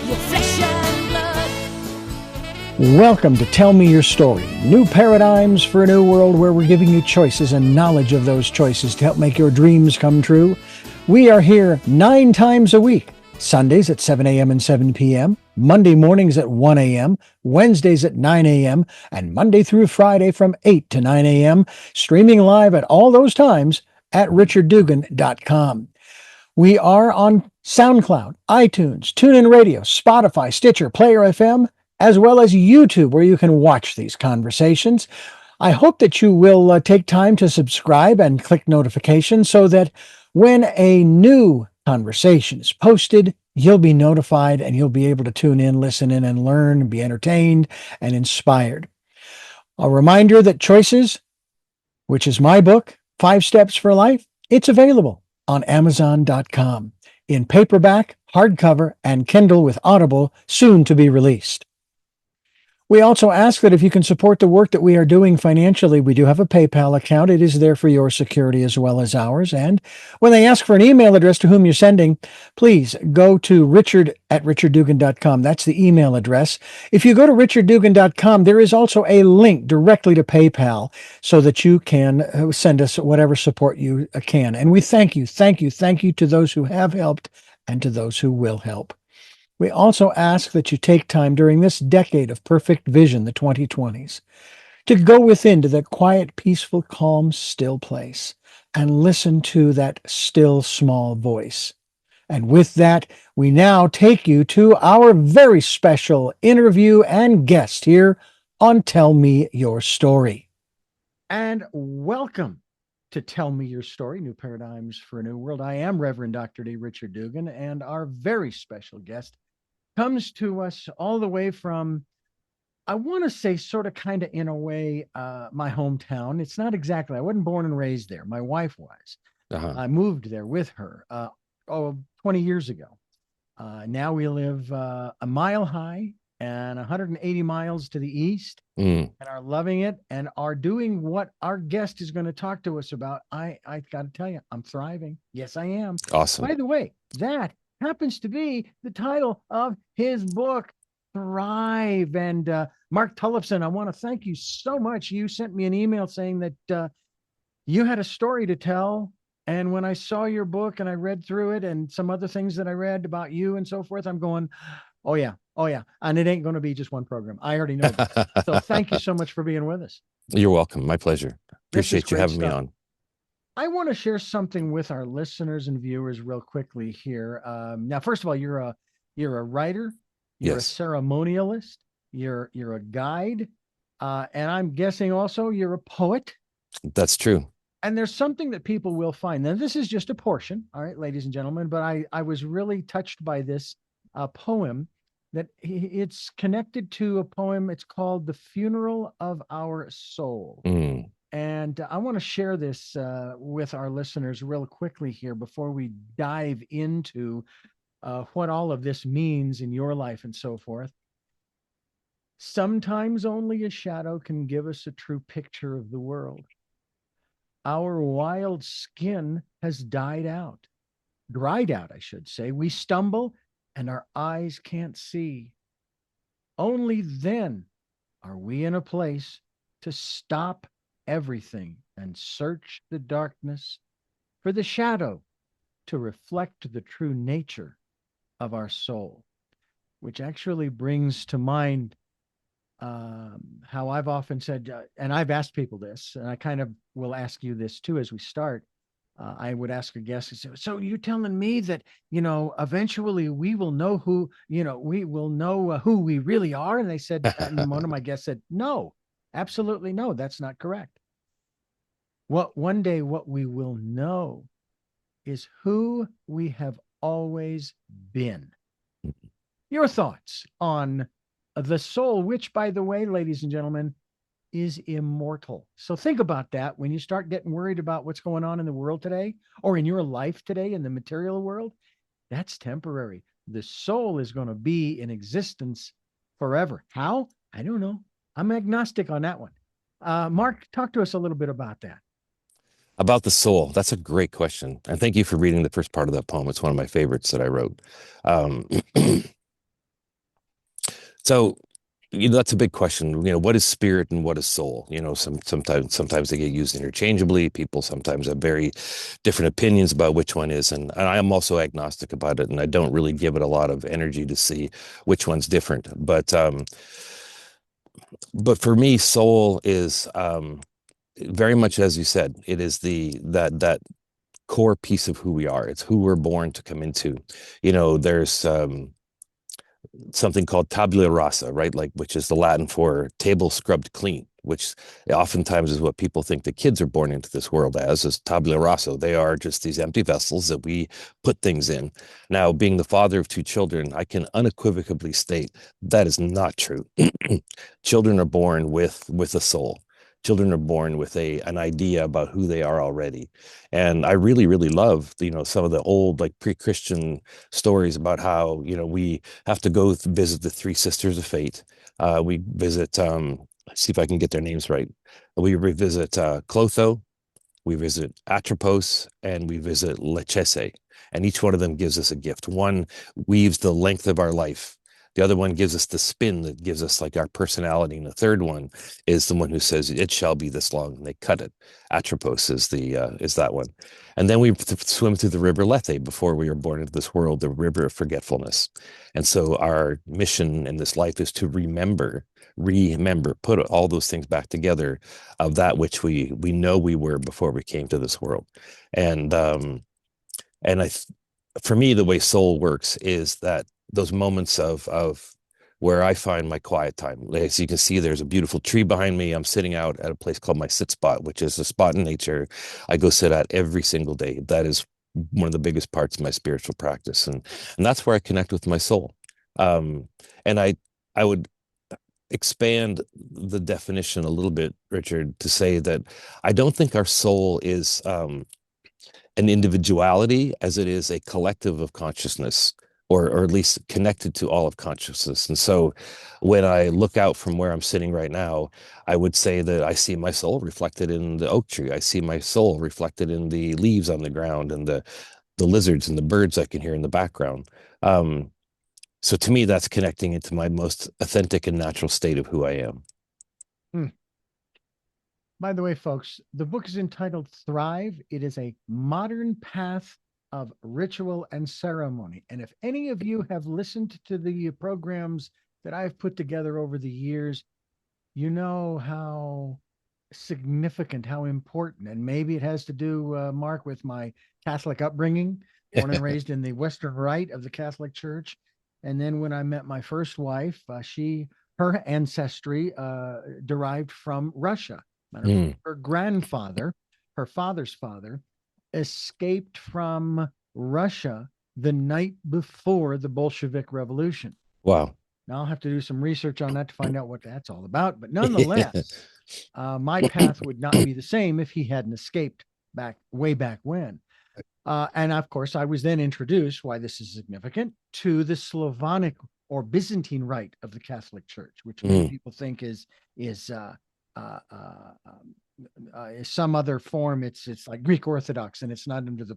your flesh and blood. Welcome to Tell Me Your Story, new paradigms for a new world where we're giving you choices and knowledge of those choices to help make your dreams come true. We are here 9 times a week, Sundays at 7 a.m. and 7 p.m., Monday mornings at 1 a.m., Wednesdays at 9 a.m., and Monday through Friday from 8 to 9 a.m., streaming live at all those times at richarddugan.com. We are on SoundCloud, iTunes, TuneIn Radio, Spotify, Stitcher, Player FM, as well as YouTube, where you can watch these conversations. I hope that you will take time to subscribe and click notifications so that when a new conversation is posted, you'll be notified and you'll be able to tune in, listen in, and learn, be entertained and inspired. A reminder that Choices, which is my book, 5 Steps for Life, it's available on Amazon.com in paperback, hardcover, and Kindle with Audible, soon to be released. We also ask that if you can support the work that we are doing financially, we do have a PayPal account. It is there for your security as well as ours. And when they ask for an email address to whom you're sending, please go to richard@richarddugan.com. That's the email address. If you go to richarddugan.com, there is also a link directly to PayPal so that you can send us whatever support you can. And we thank you to those who have helped and to those who will help. We also ask that you take time during this decade of perfect vision, the 2020s, to go within to that quiet, peaceful, calm, still place and listen to that still, small voice. And with that, we now take you to our very special interview and guest here on Tell Me Your Story. And welcome to Tell Me Your Story, New Paradigms for a New World. I am Reverend Dr. D. Richard Dugan, and our very special guest comes to us all the way from, I want to say sort of kind of in a way, my hometown. It's not exactly, I wasn't born and raised there. My wife was. I moved there with her 20 years ago. Now we live a mile high and 180 miles to the east and are loving it and are doing what our guest is going to talk to us about. I got to tell you, I'm thriving. Yes, I am. Awesome. By the way, that happens to be the title of his book, Thrive. And Mark Tollefson, I want to thank you so much. You sent me an email saying that you had a story to tell. And when I saw your book and I read through it and some other things that I read about you and so forth, I'm going, oh yeah. And it ain't going to be just one program. I already know that. So thank you so much for being with us. You're welcome. My pleasure. Appreciate you having me on. I want to share something with our listeners and viewers real quickly here. Now, first of all, you're a writer, you're Yes. a ceremonialist, you're a guide, and I'm guessing also you're a poet. That's true. And there's something that people will find. Now, this is just a portion, all right, ladies and gentlemen, but I was really touched by this poem that it's connected to a poem. It's called The Funeral of Our Soul. And I want to share this with our listeners real quickly here before we dive into what all of this means in your life and so forth. Sometimes only a shadow can give us a true picture of the world. Our wild skin has dried out, I should say. We stumble and our eyes can't see. Only then are we in a place to stop everything and search the darkness for the shadow to reflect the true nature of our soul, which actually brings to mind how I've often said, and I've asked people this, and I kind of will ask you this too as we start. I would ask a guest, so you're telling me that, eventually we will know who we really are? And they said, and one of my guests said, no, absolutely no, that's not correct. One day what we will know is who we have always been. Your thoughts on the soul, which, by the way, ladies and gentlemen, is immortal. So think about that when you start getting worried about what's going on in the world today or in your life today in the material world. That's temporary. The soul is going to be in existence forever. How? I don't know. I'm agnostic on that one. Mark, talk to us a little bit about that. About the soul. That's a great question. And thank you for reading the first part of that poem. It's one of my favorites that I wrote. So, that's a big question. What is spirit and what is soul? Sometimes they get used interchangeably. People sometimes have very different opinions about which one is, and I am also agnostic about it, and I don't really give it a lot of energy to see which one's different. But for me, soul is very much as you said. It is that core piece of who we are. It's who we're born to come into. There's something called tabula rasa, right? Like, which is the Latin for table scrubbed clean, which oftentimes is what people think the kids are born into this world as, is tabula rasa. They are just these empty vessels that we put things in. Now, being the father of two children, I can unequivocally state that is not true. Children are born with a soul. Children are born with an idea about who they are already. And I really, really love, some of the old, like, pre-Christian stories about how, we have to go visit the three sisters of fate. We visit, let's see if I can get their names right. We revisit Clotho, we visit Atropos, and we visit Lechese. And each one of them gives us a gift. One weaves the length of our life. The other one gives us the spin that gives us like our personality. And the third one is the one who says, it shall be this long, and they cut it. Atropos is that one. And then we swim through the river Lethe before we were born into this world, the river of forgetfulness. And so our mission in this life is to remember, put all those things back together of that which we know we were before we came to this world. And for me, the way soul works is that those moments of where I find my quiet time. As you can see, there's a beautiful tree behind me. I'm sitting out at a place called my sit spot, which is a spot in nature I go sit at every single day. That is one of the biggest parts of my spiritual practice, and that's where I connect with my soul. And I would expand the definition a little bit, Richard, to say that I don't think our soul is an individuality as it is a collective of consciousness, or at least connected to all of consciousness. And so when I look out from where I'm sitting right now, I would say that I see my soul reflected in the oak tree. I see my soul reflected in the leaves on the ground and the lizards and the birds I can hear in the background. So to me, that's connecting into my most authentic and natural state of who I am. By the way, folks, the book is entitled Thrive. It is a modern path of ritual and ceremony. And if any of you have listened to the programs that I've put together over the years, you know how significant, how important, and maybe it has to do, Mark, with my Catholic upbringing, born and raised in the Western Rite of the Catholic Church. And then when I met my first wife, her ancestry derived from Russia. Her grandfather, her father's father, escaped from Russia the night before the Bolshevik Revolution. Wow. Now I'll have to do some research on that to find out what that's all about. But nonetheless, my path would not be the same if he hadn't escaped way back when. And of course, I was then introduced, why this is significant, to the Slavonic or Byzantine rite of the Catholic Church, which many people think is some other form. It's like Greek Orthodox, and it's not under the.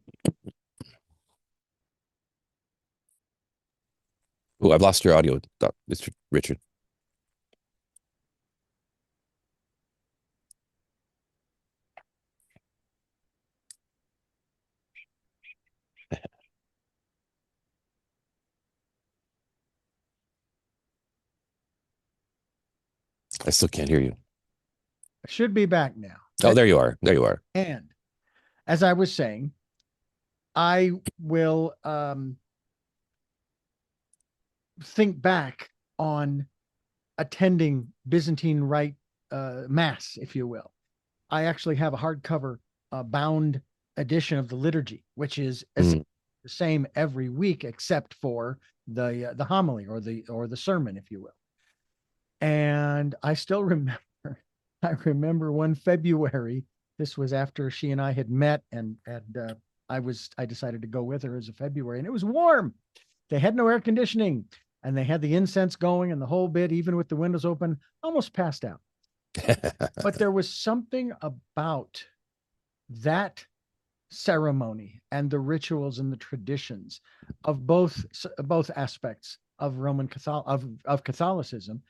Oh, I've lost your audio, Mr. Richard. I still can't hear you. I should be back now. Oh, there you are. There you are. And as I was saying, I will think back on attending Byzantine Rite Mass, if you will. I actually have a hardcover bound edition of the liturgy, which is the same every week except for the homily or the sermon, if you will. And I still remember, I remember one February. This was after she and I had met, and I decided to go with her as a February, and it was warm. They had no air conditioning, and they had the incense going and the whole bit, even with the windows open. Almost passed out. But there was something about that ceremony and the rituals and the traditions of both aspects of Roman Catholic of Catholicism,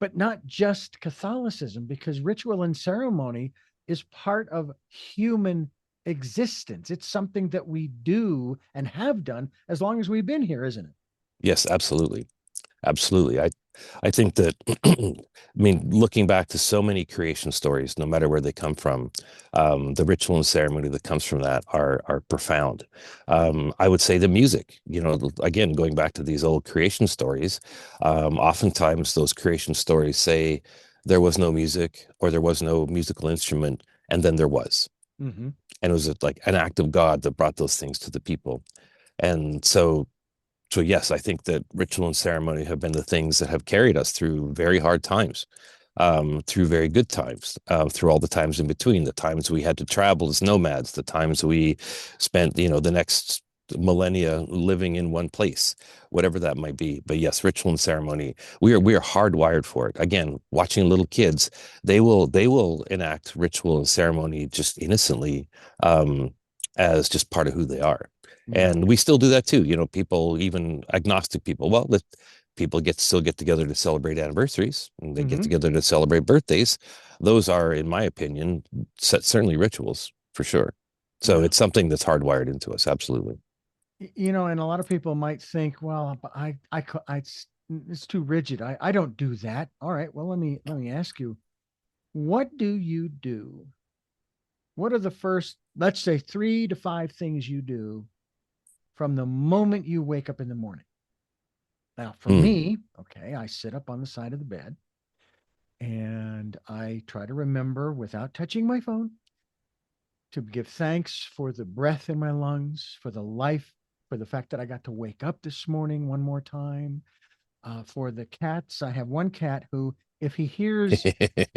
but not just Catholicism, because ritual and ceremony is part of human existence. It's something that we do and have done as long as we've been here, isn't it? Yes, absolutely. Absolutely. I think that I mean, looking back to so many creation stories, no matter where they come from, the ritual and ceremony that comes from that are profound. I would say the music, again, going back to these old creation stories, oftentimes those creation stories say there was no music or there was no musical instrument, and then there was. Mm-hmm. And it was like an act of God that brought those things to the people. And so yes, I think that ritual and ceremony have been the things that have carried us through very hard times, through very good times, through all the times in between, the times we had to travel as nomads, the times we spent, the next millennia living in one place, whatever that might be. But yes, ritual and ceremony, we are hardwired for it. Again, watching little kids, they will enact ritual and ceremony just innocently, as just part of who they are. Yeah. And we still do that too. People, even agnostic people, well, people still get together to celebrate anniversaries, and they get Mm-hmm. together to celebrate birthdays. Those are, in my opinion, certainly rituals for sure. So Yeah. it's something that's hardwired into us. Absolutely. And a lot of people might think, well, but it's too rigid. I don't do that. All right. Well, let me ask you, what do you do? What are the first, let's say, 3 to 5 things you do from the moment you wake up in the morning? Now, for Mm. me, okay, I sit up on the side of the bed and I try to remember without touching my phone to give thanks for the breath in my lungs, for the life, for the fact that I got to wake up this morning one more time. For the cats, I have one cat who, if he hears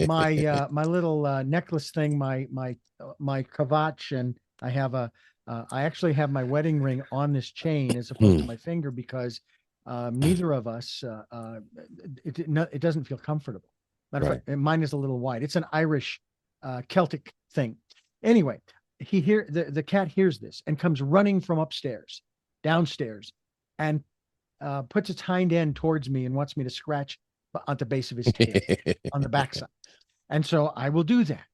my little necklace thing, my cravat, and I actually have my wedding ring on this chain as opposed to Mm. my finger because neither of us it doesn't feel comfortable. Matter of Right. fact, mine is a little wide. It's an Irish Celtic thing. Anyway, the cat hears this and comes running from upstairs, downstairs, and puts its hind end towards me and wants me to scratch on the base of his tail on the backside. And so I will do that.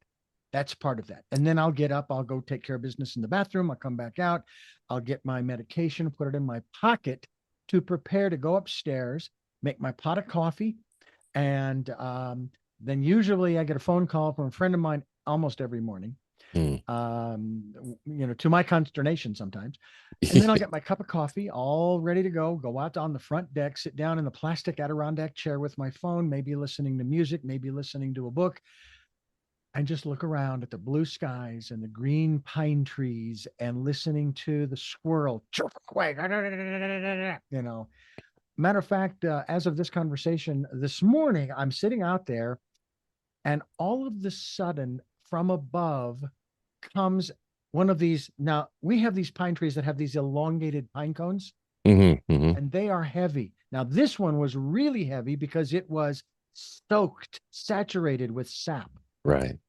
That's part of that. And then I'll get up, I'll go take care of business in the bathroom, I'll come back out, I'll get my medication, put it in my pocket to prepare to go upstairs, make my pot of coffee. And then usually I get a phone call from a friend of mine almost every morning, Mm. to my consternation sometimes. And then I'll get my cup of coffee, all ready to go out on the front deck, sit down in the plastic Adirondack chair with my phone, maybe listening to music, maybe listening to a book, and just look around at the blue skies and the green pine trees and listening to the squirrel chirp away. Matter of fact, as of this conversation this morning, I'm sitting out there, and all of the sudden, from above comes one of these. Now, we have these pine trees that have these elongated pine cones, Hmm. Hmm. and they are heavy. Now, this one was really heavy because it was soaked, saturated with sap. Right.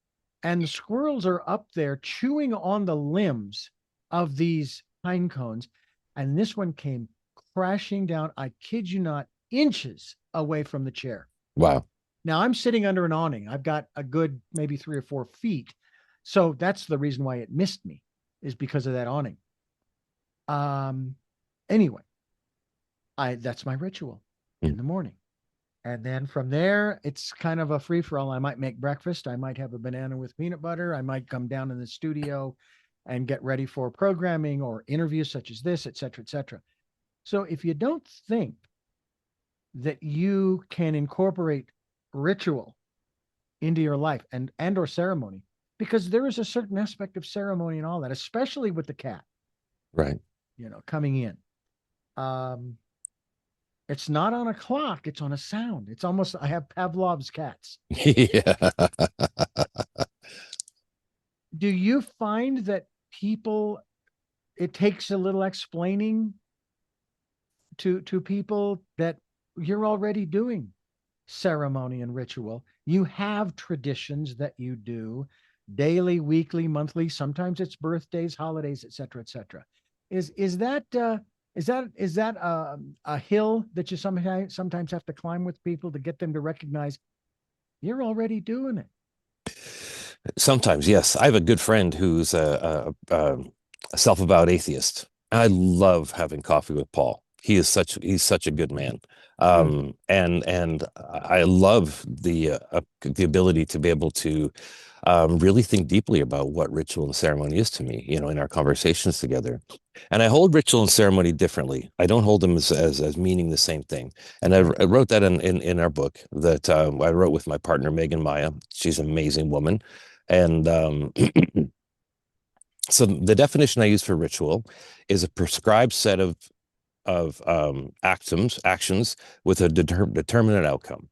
And the squirrels are up there chewing on the limbs of these pine cones. And this one came crashing down, I kid you not, inches away from the chair. Wow. Now I'm sitting under an awning. I've got a good maybe 3 or 4 feet. So that's the reason why it missed me, is because of that awning. Um, anyway, that's my ritual in Mm. the morning. And then from there, it's kind of a free for all. I might make breakfast. I might have a banana with peanut butter. I might come down in the studio and get ready for programming or interviews such as this, et cetera, et cetera. So if you don't think that you can incorporate ritual into your life and or ceremony, because there is a certain aspect of ceremony and all that, especially with the cat, Right. coming in. It's not on a clock, it's on a sound. It's almost, I have Pavlov's cats. Yeah. Do you find that people, it takes a little explaining to people that you're already doing ceremony and ritual? You have traditions that you do daily, weekly, monthly, sometimes it's birthdays, holidays, et cetera, et cetera. Is that Is that a hill that you sometimes have to climb with people to get them to recognize you're already doing it? Sometimes, yes. I have a good friend who's a self-avowed atheist. I love having coffee with Paul. He's such a good man. Good. And I love the ability to be able to really think deeply about what ritual and ceremony is to me, in our conversations together. And I hold ritual and ceremony differently. I don't hold them as meaning the same thing. And Okay. I wrote that in our book that I wrote with my partner, Megan Maya. She's an amazing woman. And so the definition I use for ritual is a prescribed set of actions with a determinate outcome,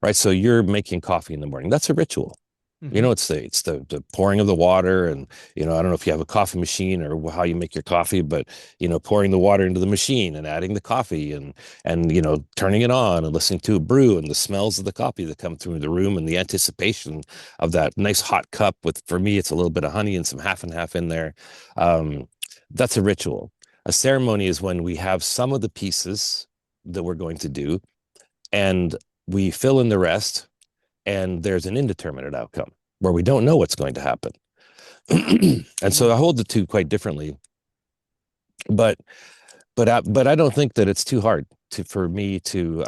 right? So you're making coffee in the morning. That's a ritual. Hmm. It's the pouring of the water, and I don't know if you have a coffee machine or how you make your coffee, but pouring the water into the machine and adding the coffee and turning it on and listening to it brew and the smells of the coffee that come through the room and the anticipation of that nice hot cup with, for me, it's a little bit of honey and some half and half in there. Um, that's a ritual. A ceremony is when we have some of the pieces that we're going to do and we fill in the rest, and there's an indeterminate outcome where we don't know what's going to happen. And so I Mm. hold the two quite differently, but but I don't think that it's too hard for me to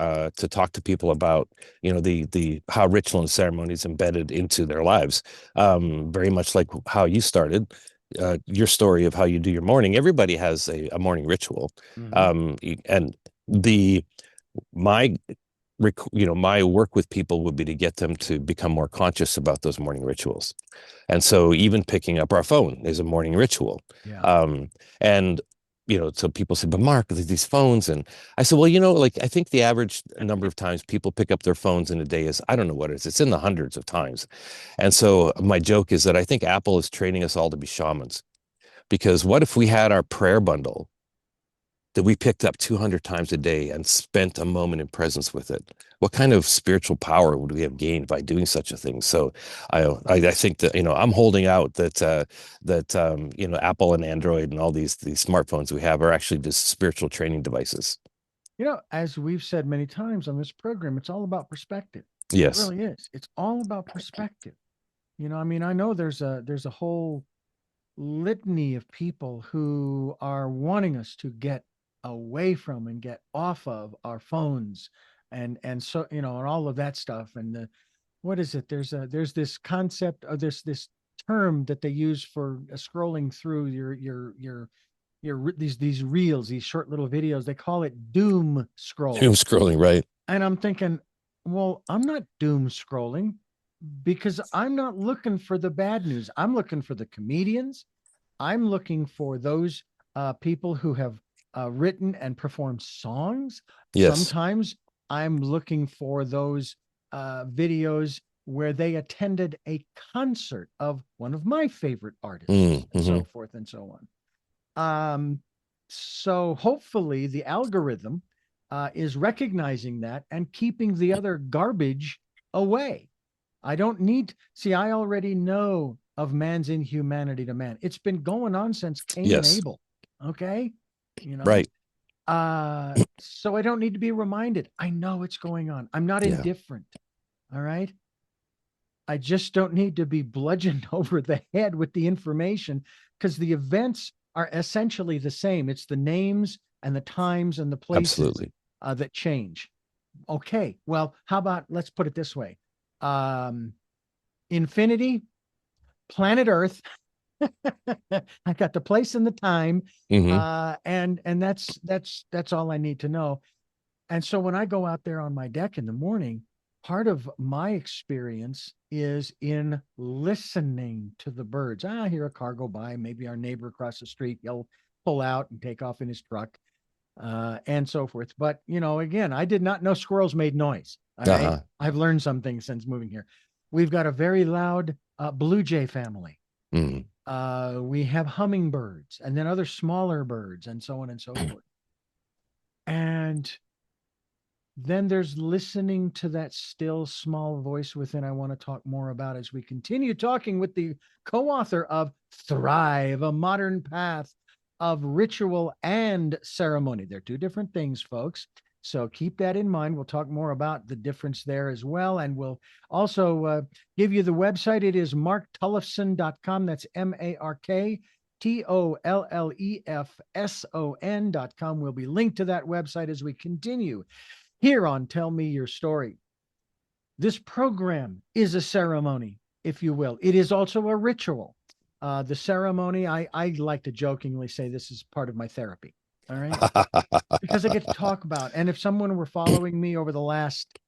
talk to people about the how ritual and ceremony is embedded into their lives. Very much like how you started your story of how you do your morning. Everybody has a morning ritual, Hmm. and the my my work with people would be to get them to become more conscious about those morning rituals. And so even picking up our phone is a morning ritual. Yeah. Um, and so people say, but Mark, these phones. And I said, well, like I think the average number of times people pick up their phones in a day is, I don't know what it is. It's in the hundreds of times. And so my joke is that I think Apple is training us all to be shamans. Because what if we had our prayer bundle that we picked up 200 times a day and spent a moment in presence with it? What kind of spiritual power would we have gained by doing such a thing? So I think that I'm holding out that Apple and Android and all these smartphones we have are actually just spiritual training devices. As we've said many times on this program, it's all about perspective. It Yes. really is. It's all about perspective. I mean, I know there's a whole litany of people who are wanting us to get away from and get off of our phones and so and all of that stuff. And what is it? There's this concept of this term that they use for scrolling through these reels, these short little videos. They call it doom Doom scrolling. scrolling, right? And I'm thinking, well, I'm not doom scrolling because I'm not looking for the bad news. I'm looking for the comedians. I'm looking for those people who have written and performed songs. Yes. Sometimes I'm looking for those videos where they attended a concert of one of my favorite artists, and Mm-hmm. so forth and so on. So hopefully the algorithm is recognizing that and keeping the other garbage away. I don't need, see, I already know of man's inhumanity to man. It's been going on since Cain and Yes. Abel. Okay. You know, Right. so I don't need to be reminded. I know what's going on. I'm not Yeah. indifferent. All right. I just don't need to be bludgeoned over the head with the information because the events are essentially the same. It's the names and the times and the places Absolutely. that change. Okay. Well, how about let's put it this way: infinity, planet Earth. I got the place and the time, Hmm. and that's all I need to know. And so when I go out there on my deck in the morning, part of my experience is in listening to the birds. I hear a car go by, maybe our neighbor across the street, he'll pull out and take off in his truck, and so forth. But, again, I did not know squirrels made noise. All right. Uh-huh. I've learned some things since moving here. We've got a very loud blue jay family. Mm. We have hummingbirds and then other smaller birds and so on and so forth. And then there's listening to that still small voice within. I want to talk more about as we continue talking with the co author of Thrive, a Modern Path of ritual and ceremony. They're two different things, folks. So keep that in mind. We'll talk more about the difference there as well. And we'll also give you the website. It is marktollefson.com. That's MarkTollefson.com. We'll be linked to that website as we continue here on Tell Me Your Story. This program is a ceremony, if you will. It is also a ritual. The ceremony, I like to jokingly say this is part of my therapy. All right. Because I get to talk about, and if someone were following me over the last,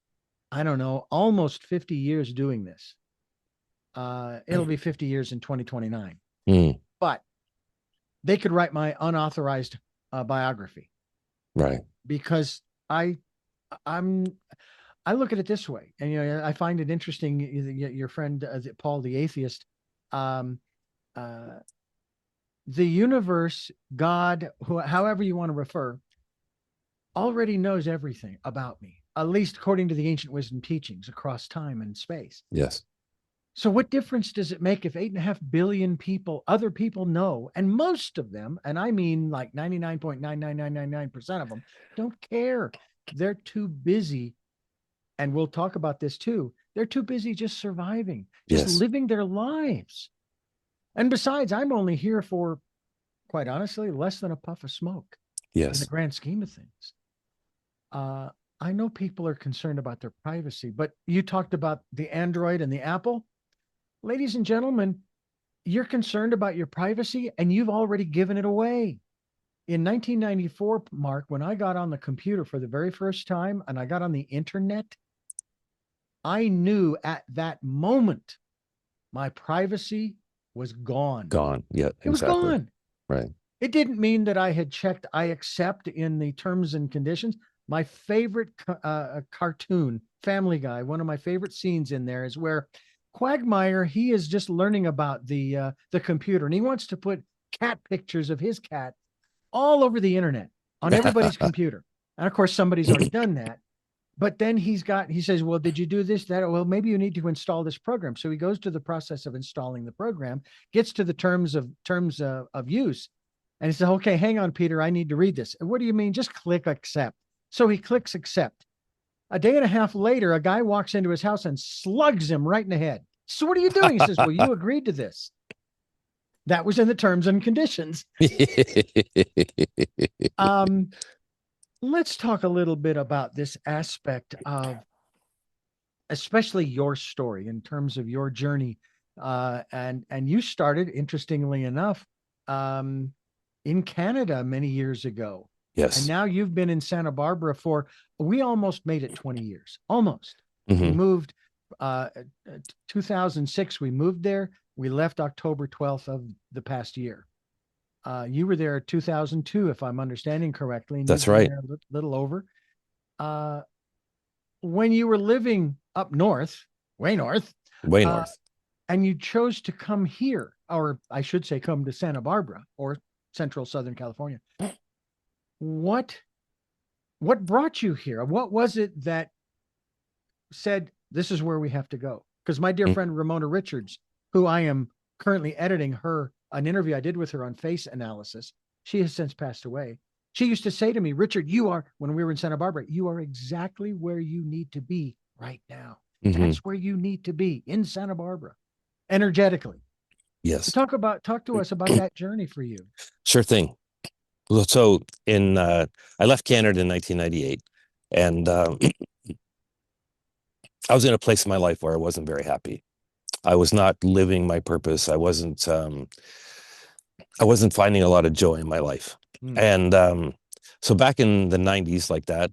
I don't know, almost 50 years doing this, it'll be 50 years in 2029. But they could write my unauthorized biography. Right. Because I look at it this way, and I find it interesting. Your friend Paul the atheist, the universe, God, however you want to refer, already knows everything about me, at least according to the ancient wisdom teachings across time and space. Yes. So what difference does it make if 8.5 billion people, other people know, and most of them, and I mean like 99.99999% of them, don't care. They're too busy. And we'll talk about this too. They're too busy just surviving, just living their lives. And besides, I'm only here for, quite honestly, less than a puff of smoke. Yes. In the grand scheme of things. I know people are concerned about their privacy, but you talked about the Android and the Apple. Ladies and gentlemen, you're concerned about your privacy and you've already given it away. In 1994, Mark, when I got on the computer for the very first time and I got on the internet, I knew at that moment my privacy was gone. Gone. Yeah, it was gone. Right. It didn't mean that I had checked I accept in the terms and conditions. My favorite cartoon, Family Guy, one of my favorite scenes in there is where Quagmire, he is just learning about the computer, and he wants to put cat pictures of his cat all over the internet on everybody's computer. And of course, somebody's already done that. But then he says, well, did you do this, that? Well, maybe you need to install this program. So he goes to the process of installing the program, gets to the terms of use. And he says, okay, hang on, Peter, I need to read this. What do you mean? Just click accept. So he clicks accept. A day and a half later, a guy walks into his house and slugs him right in the head. So what are you doing? He says, well, you agreed to this. That was in the terms and conditions. Let's talk a little bit about this aspect of especially your story in terms of your journey. And you started, interestingly enough, in Canada many years ago. Yes. And now you've been in Santa Barbara we almost made it 20 years, almost. Mm-hmm. We moved, 2006, we moved there. We left October 12th of the past year. You were there 2002, if I'm understanding correctly. That's right. A little over. When you were living up north, way north, and you chose to come here, or I should say come to Santa Barbara or Central Southern California. What brought you here? What was it that said, this is where we have to go? Because my dear friend Ramona Richards, who I am currently editing an interview I did with her on face analysis, she has since passed away. She used to say to me, Richard, when we were in Santa Barbara, you are exactly where you need to be right now. Mm-hmm. That's where you need to be, in Santa Barbara, energetically. Yes. Talk to us about that journey for you. Sure thing. So I left Canada in 1998, and I was in a place in my life where I wasn't very happy. I was not living my purpose. I wasn't finding a lot of joy in my life. And so back in the 90s, like that,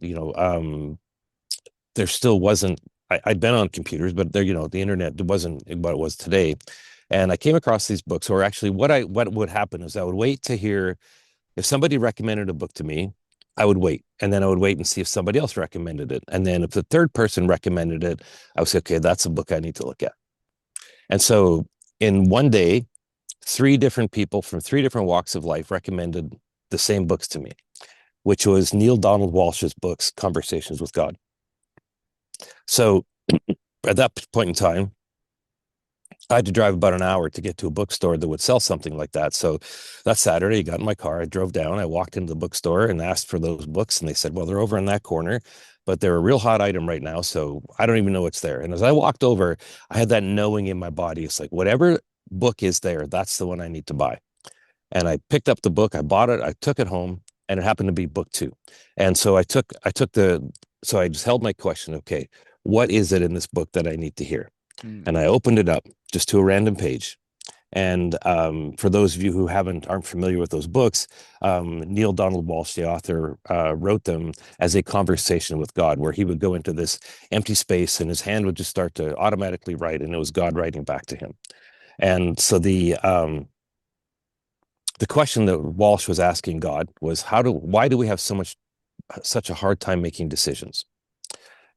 there still wasn't, I'd been on computers, but there, the internet wasn't what it was today. And I came across these books, or actually what would happen is I would wait to hear if somebody recommended a book to me. I would wait, and then I would wait and see if somebody else recommended it. And then if the third person recommended it, I would say, okay, that's a book I need to look at. And so in one day, 3 different people from 3 different walks of life recommended the same books to me, which was Neil Donald Walsh's books, Conversations with God. So at that point in time, I had to drive about an hour to get to a bookstore that would sell something like that. So that Saturday, I got in my car, I drove down, I walked into the bookstore and asked for those books. And they said, well, they're over in that corner, but they're a real hot item right now. So I don't even know what's there. And as I walked over, I had that knowing in my body. It's like, whatever book is there, that's the one I need to buy. And I picked up the book, I bought it, I took it home, and it happened to be book two. And so so I just held my question. Okay, what is it in this book that I need to hear? And I opened it up just to a random page. And for those of you who aren't familiar with those books, Neil Donald Walsh, the author, wrote them as a conversation with God, where he would go into this empty space and his hand would just start to automatically write, and it was God writing back to him. And so the question that Walsh was asking God was, why do we have such a hard time making decisions?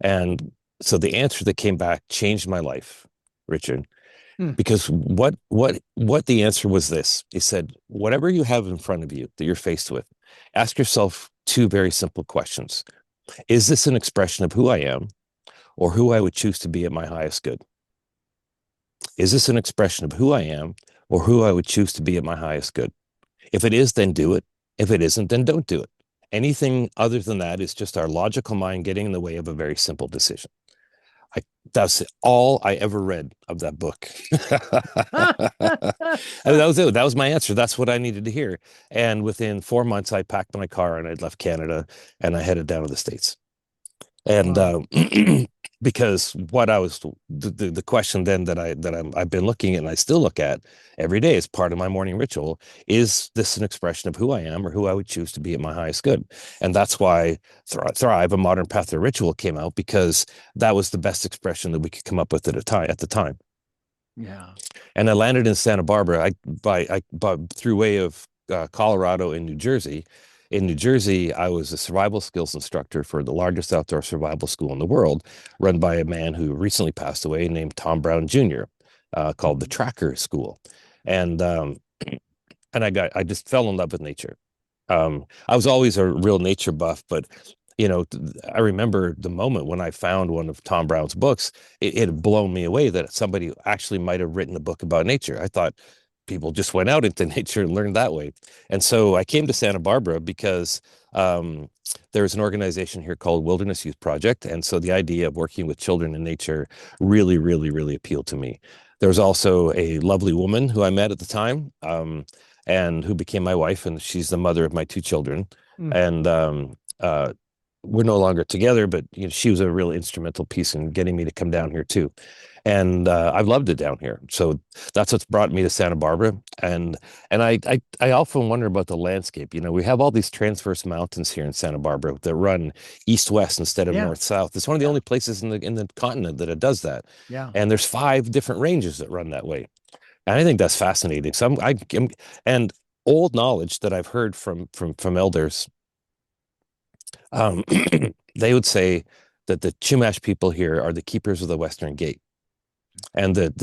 And so the answer that came back changed my life, Richard, because what the answer was this. He said, whatever you have in front of you that you're faced with, ask yourself two very simple questions. Is this an expression of who I am or who I would choose to be at my highest good? Is this an expression of who I am or who I would choose to be at my highest good? If it is, then do it. If it isn't, then don't do it. Anything other than that is just our logical mind getting in the way of a very simple decision. That's all I ever read of that book. And that was it. That was my answer. That's what I needed to hear. And within 4 months, I packed my car and I'd left Canada and I headed down to the States. And Wow. because what I was the question then I've been looking at and I still look at every day as part of my morning ritual, is this an expression of who I am or who I would choose to be at my highest good? And that's why Thrive, a modern path to ritual, came out, because that was the best expression that we could come up with at the time. Yeah. And I landed in Santa Barbara. By through way of Colorado and New Jersey. In New Jersey, I was a survival skills instructor for the largest outdoor survival school in the world, run by a man who recently passed away named Tom Brown Jr., called the Tracker School. And I just fell in love with nature. I was always a real nature buff, but I remember the moment when I found one of Tom Brown's books. It had blown me away that somebody actually might have written a book about nature. I thought people just went out into nature and learned that way. And so I came to Santa Barbara because there's an organization here called Wilderness Youth Project. And so the idea of working with children in nature really, really, really appealed to me. There was also a lovely woman who I met at the time, and who became my wife, and she's the mother of my two children. And we're no longer together, but she was a real instrumental piece in getting me to come down here too. And I've loved it down here. So that's what's brought me to Santa Barbara. And I often wonder about the landscape. We have all these transverse mountains here in Santa Barbara that run east-west instead of Yeah. north-south. It's one of the only places in the continent that it does that. Yeah. And there's 5 different ranges that run that way. And I think that's fascinating. So and old knowledge that I've heard from elders, they would say that the Chumash people here are the keepers of the Western Gate, and that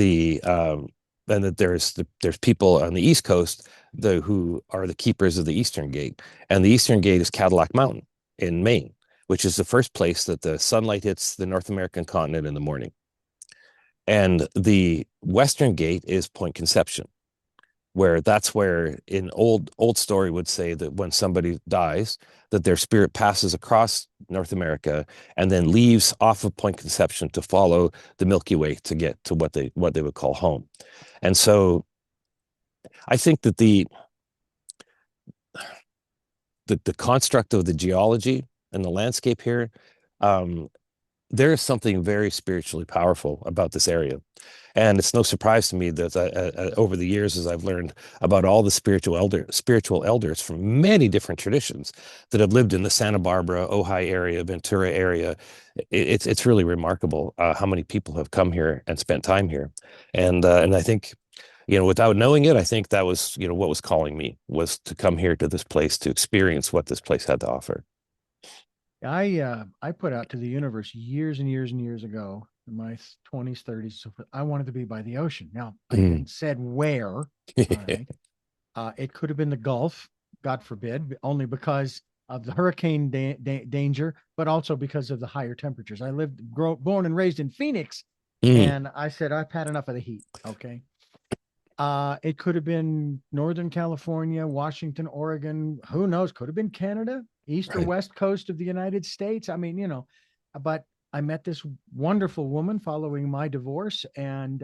there's people on the East Coast who are the keepers of the Eastern Gate, and the Eastern Gate is Cadillac Mountain in Maine, which is the first place that the sunlight hits the North American continent in the morning, and the Western Gate is Point Conception, that's where in old story would say that when somebody dies, that their spirit passes across North America and then leaves off of Point Conception to follow the Milky Way to get to what they would call home. And so I think that the construct of the geology and the landscape here, there is something very spiritually powerful about this area. And it's no surprise to me that over the years, as I've learned about all the spiritual elders from many different traditions that have lived in the Santa Barbara, Ojai area, Ventura area, it's really remarkable how many people have come here and spent time here. And I think, without knowing it, I think that was, what was calling me, was to come here to this place to experience what this place had to offer. I put out to the universe years and years and years ago in my 20s, 30s. So I wanted to be by the ocean. Now I hadn't said where. All right. It could have been the Gulf, God forbid, only because of the hurricane danger, but also because of the higher temperatures. I born and raised in Phoenix, Mm, And I said, I've had enough of the heat. Okay. It could have been Northern California, Washington, Oregon, who knows? Could have been Canada, east or right. west coast of the United States. I mean, but I met this wonderful woman following my divorce, and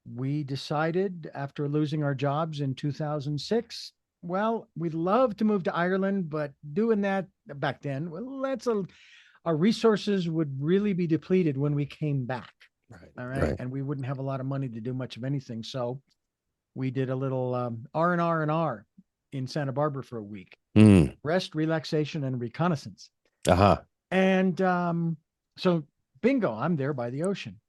we decided after losing our jobs in 2006, well, we'd love to move to Ireland, but doing that back then, well, our resources would really be depleted when we came back. Right. All right. Right. And we wouldn't have a lot of money to do much of anything. So we did a little R&R in Santa Barbara for a week. Mm, Rest, relaxation, and reconnaissance. uh-huh. And so bingo, I'm there by the ocean.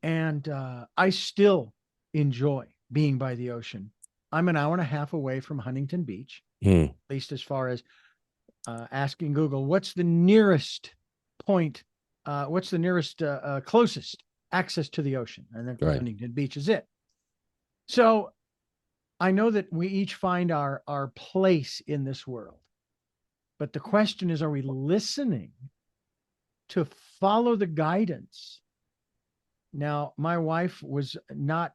And I still enjoy being by the ocean. I'm an hour and a half away from Huntington Beach, Mm, at least as far as asking Google, what's the nearest point? What's the nearest closest access to the ocean? And then right. Huntington Beach is it. So I know that we each find our place in this world. But the question is, are we listening to follow the guidance? Now, my wife was not,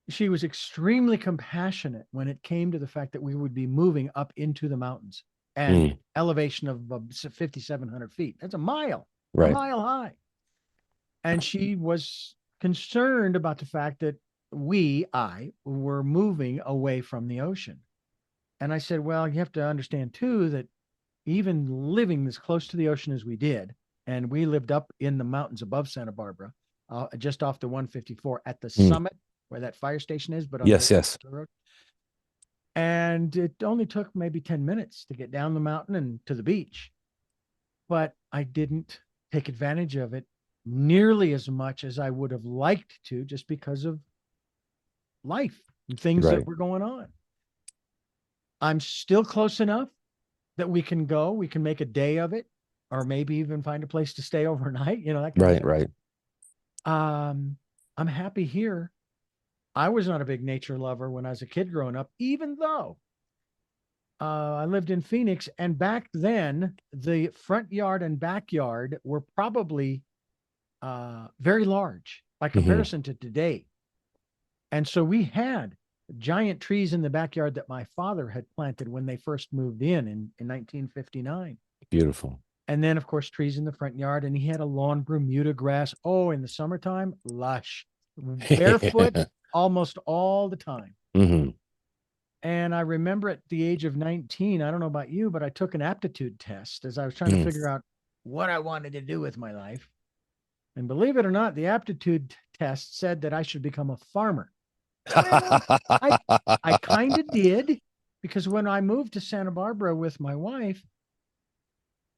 she was extremely compassionate when it came to the fact that we would be moving up into the mountains and Mm, elevation of 5,700 feet. That's a right. mile high. And she was concerned about the fact that I were moving away from the ocean. And I said, well, you have to understand too that even living as close to the ocean as we did, and we lived up in the mountains above Santa Barbara, just off the 154 at the Mm, summit where that fire station is, but on yes, very yes. road. And it only took maybe 10 minutes to get down the mountain and to the beach. But I didn't take advantage of it nearly as much as I would have liked to, just because of life and things that Right. were going on. I'm still close enough that we can make a day of it, or maybe even find a place to stay overnight, that kind of Right. thing. Right. I'm happy here. I was not a big nature lover when I was a kid growing up, even though I lived in Phoenix. And back then, the front yard and backyard were probably very large by Hmm. comparison to today. And so we had giant trees in the backyard that my father had planted when they first moved in 1959. Beautiful. And then, of course, trees in the front yard. And he had a lawn Bermuda grass. Oh, in the summertime, lush, barefoot almost all the time. Hmm. And I remember at the age of 19, I don't know about you, but I took an aptitude test as I was trying to Mm. figure out what I wanted to do with my life. And believe it or not, the aptitude test said that I should become a farmer. Well, I I kind of did, because when I moved to Santa Barbara with my wife,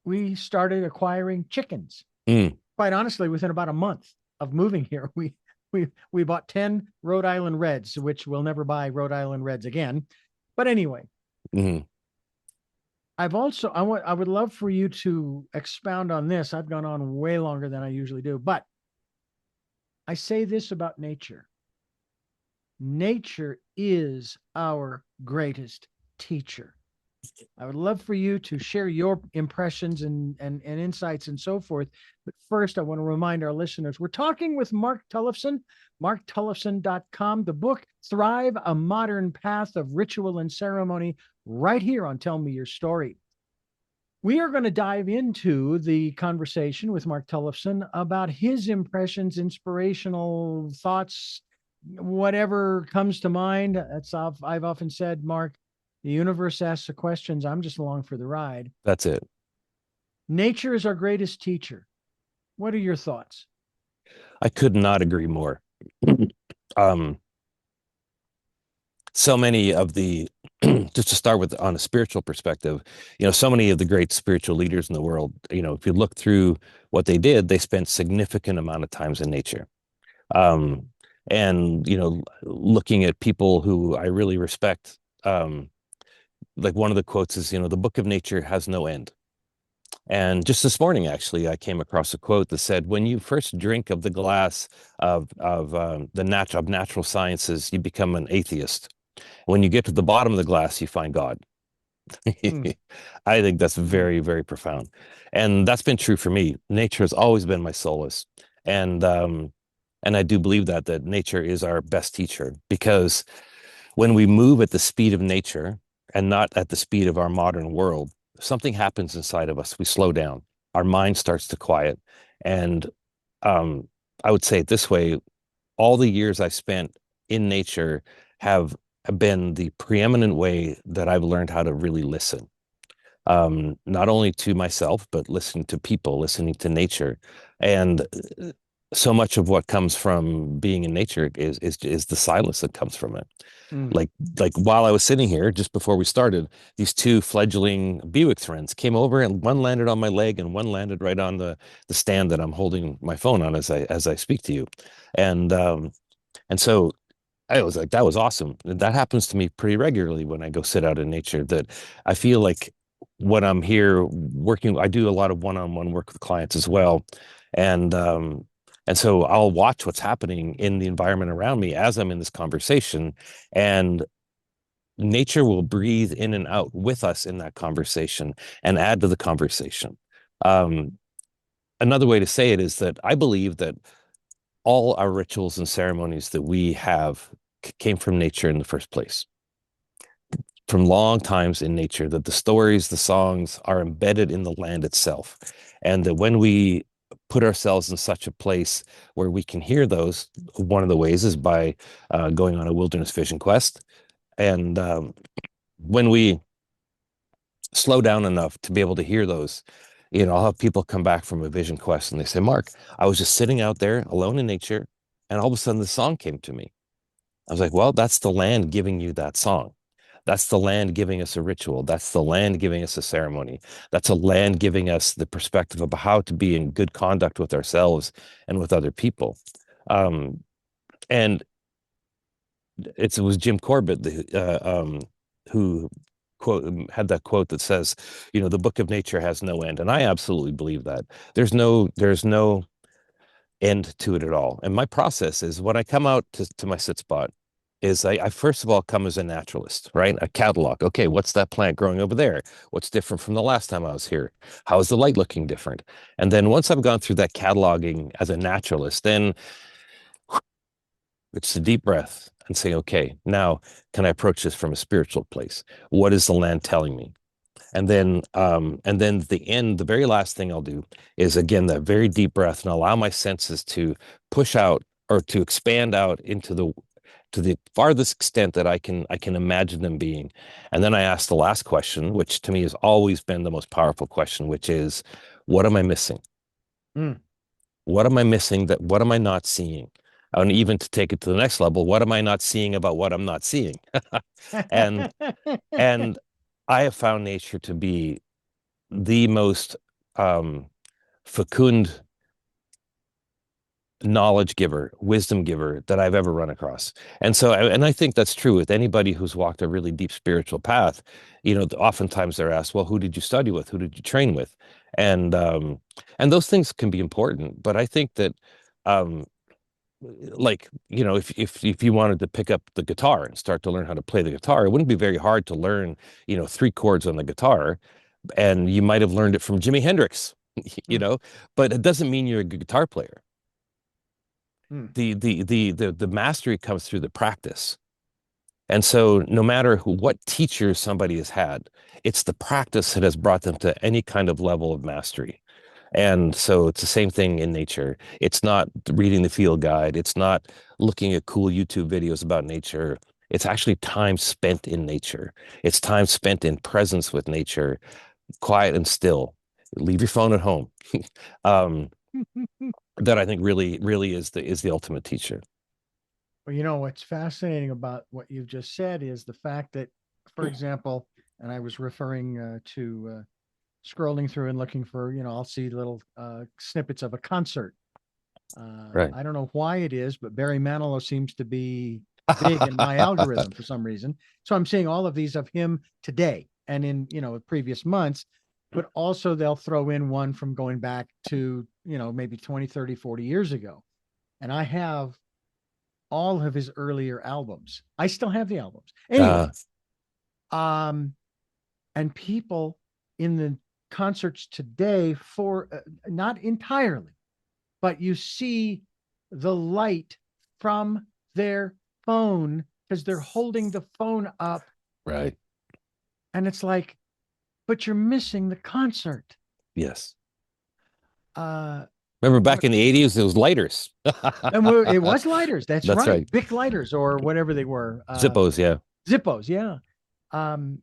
we started acquiring chickens. Mm, Quite honestly, within about a month of moving here, we bought 10 Rhode Island Reds, which we'll never buy Rhode Island Reds again. But anyway, mm. I would love for you to expound on this. I've gone on way longer than I usually do, but I say this about nature. Nature is our greatest teacher. I would love for you to share your impressions and insights and so forth. But first, I want to remind our listeners we're talking with Mark Tollefson, marktollefson.com, the book Thrive, A Modern Path of Ritual and Ceremony, right here on Tell Me Your Story. We are going to dive into the conversation with Mark Tollefson about his impressions, inspirational thoughts, whatever comes to mind. I've often said, Mark, the universe asks the questions. I'm just along for the ride. That's it. Nature is our greatest teacher. What are your thoughts? I could not agree more. Um, so many of the, just to start with on a spiritual perspective, so many of the great spiritual leaders in the world, if you look through what they did, they spent significant amount of times in nature. Um, and, looking at people who I really respect, like one of the quotes is, the book of nature has no end. And just this morning, actually, I came across a quote that said, "When you first drink of the glass of natural sciences, you become an atheist. When you get to the bottom of the glass, you find God." Mm, I think that's mm, very, very profound. And that's been true for me. Nature has always been my solace. And and I do believe that nature is our best teacher because when we move at the speed of nature and not at the speed of our modern world, something happens inside of us. We slow down. Our mind starts to quiet. And um, I would say it this way, all the years I spent in nature have been the preeminent way that I've learned how to really listen. Not only to myself, but listening to people, listening to nature. And so much of what comes from being in nature is the silence that comes from it. mm. Like like while I was sitting here just before we started, these two fledgling Buick friends came over and one landed on my leg and one landed right on the stand that I'm holding my phone on as I speak to you. And and so I was like, that was awesome. That happens to me pretty regularly when I go sit out in nature, that I feel like when I'm here working, I do a lot of one-on-one work with clients as well. And and so I'll watch what's happening in the environment around me as I'm in this conversation. And nature will breathe in and out with us in that conversation and add to the conversation. Um, Another way to say it is that I believe that all our rituals and ceremonies that we have came from nature in the first place, from long times in nature, that the stories, the songs are embedded in the land itself. And that when we put ourselves in such a place where we can hear those, one of the ways is by going on a wilderness vision quest. And when we slow down enough to be able to hear those, I'll have people come back from a vision quest and they say, Mark, I was just sitting out there alone in nature, and all of a sudden the song came to me. I was like, well, that's the land giving you that song. That's the land giving us a ritual. That's the land giving us a ceremony. That's a land giving us the perspective of how to be in good conduct with ourselves and with other people. Um, and it was Jim Corbett who had that quote that says, the book of nature has no end. And I absolutely believe that. There's no end to it at all. And my process is when I come out to my sit spot is I first of all come as a naturalist, right? A catalog. Okay, what's that plant growing over there? What's different from the last time I was here? How is the light looking different? And then once I've gone through that cataloging as a naturalist, then it's a deep breath and say, okay, now can I approach this from a spiritual place? What is the land telling me? And then the very last thing I'll do is again that very deep breath and allow my senses to push out or to expand out to the farthest extent that I can imagine them being. And then I ask the last question, which to me has always been the most powerful question, which is, what am I missing? Mm. What am I missing? What am I not seeing? And even to take it to the next level, what am I not seeing about what I'm not seeing? And and I have found nature to be the most um, fecund knowledge giver, wisdom giver that I've ever run across. And I think that's true with anybody who's walked a really deep spiritual path. Oftentimes they're asked, well, who did you study with? Who did you train with? And and those things can be important, but I think that um, like, if you wanted to pick up the guitar and start to learn how to play the guitar, it wouldn't be very hard to learn, three chords on the guitar, and you might have learned it from Jimi Hendrix, you Mm, know, but it doesn't mean you're a good guitar player. mm. The mastery comes through the practice. And so no matter what teacher somebody has had, it's the practice that has brought them to any kind of level of mastery. And so it's the same thing in nature. It's not reading the field guide. It's not looking at cool YouTube videos about nature. It's actually time spent in nature. It's time spent in presence with nature, quiet and still. Leave your phone at home. um, that I think really, really is the ultimate teacher. Well, what's fascinating about what you've just said is the fact that, for example, and I was referring to scrolling through and looking for, I'll see little snippets of a concert. Right. I don't know why it is, but Barry Manilow seems to be big in my algorithm for some reason. So I'm seeing all of these of him today and in, previous months, but also they'll throw in one from going back to, maybe 20, 30, 40 years ago. And I have all of his earlier albums. I still have the albums. Uh, Anyway, um, And people in the concerts today, for not entirely, but you see the light from their phone because they're holding the phone up. Right. And it's like, but you're missing the concert. Yes. Uh, Remember back what, in the 80s, it was lighters. and it was lighters. That's That's right. right. Bic lighters or whatever they were. Zippos, yeah. Zippos. Yeah. Um,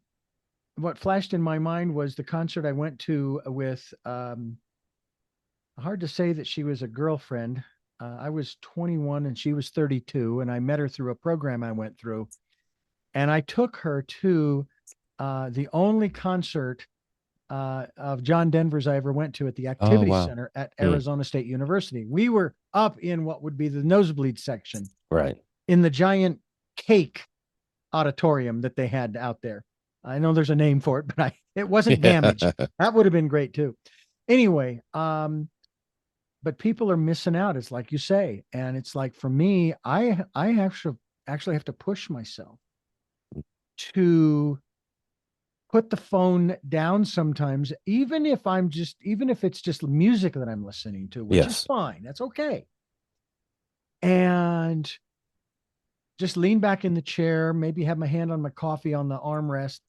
what flashed in my mind was the concert I went to with, hard to say that she was a girlfriend. I was 21 and she was 32, and I met her through a program I went through. And I took her to the only concert of John Denver's I ever went to at the Oh, Activity wow. Center at Arizona State University. We were up in what would be the nosebleed section Right. in the giant cake auditorium that they had out there. I know there's a name for it, but it wasn't damaged. That would have been great too. Anyway, but people are missing out. It's like you say, and it's like for me, I actually have to push myself to put the phone down sometimes, even if it's just music that I'm listening to, which is Yes. fine. That's okay. And just lean back in the chair, maybe have my hand on my coffee on the armrest,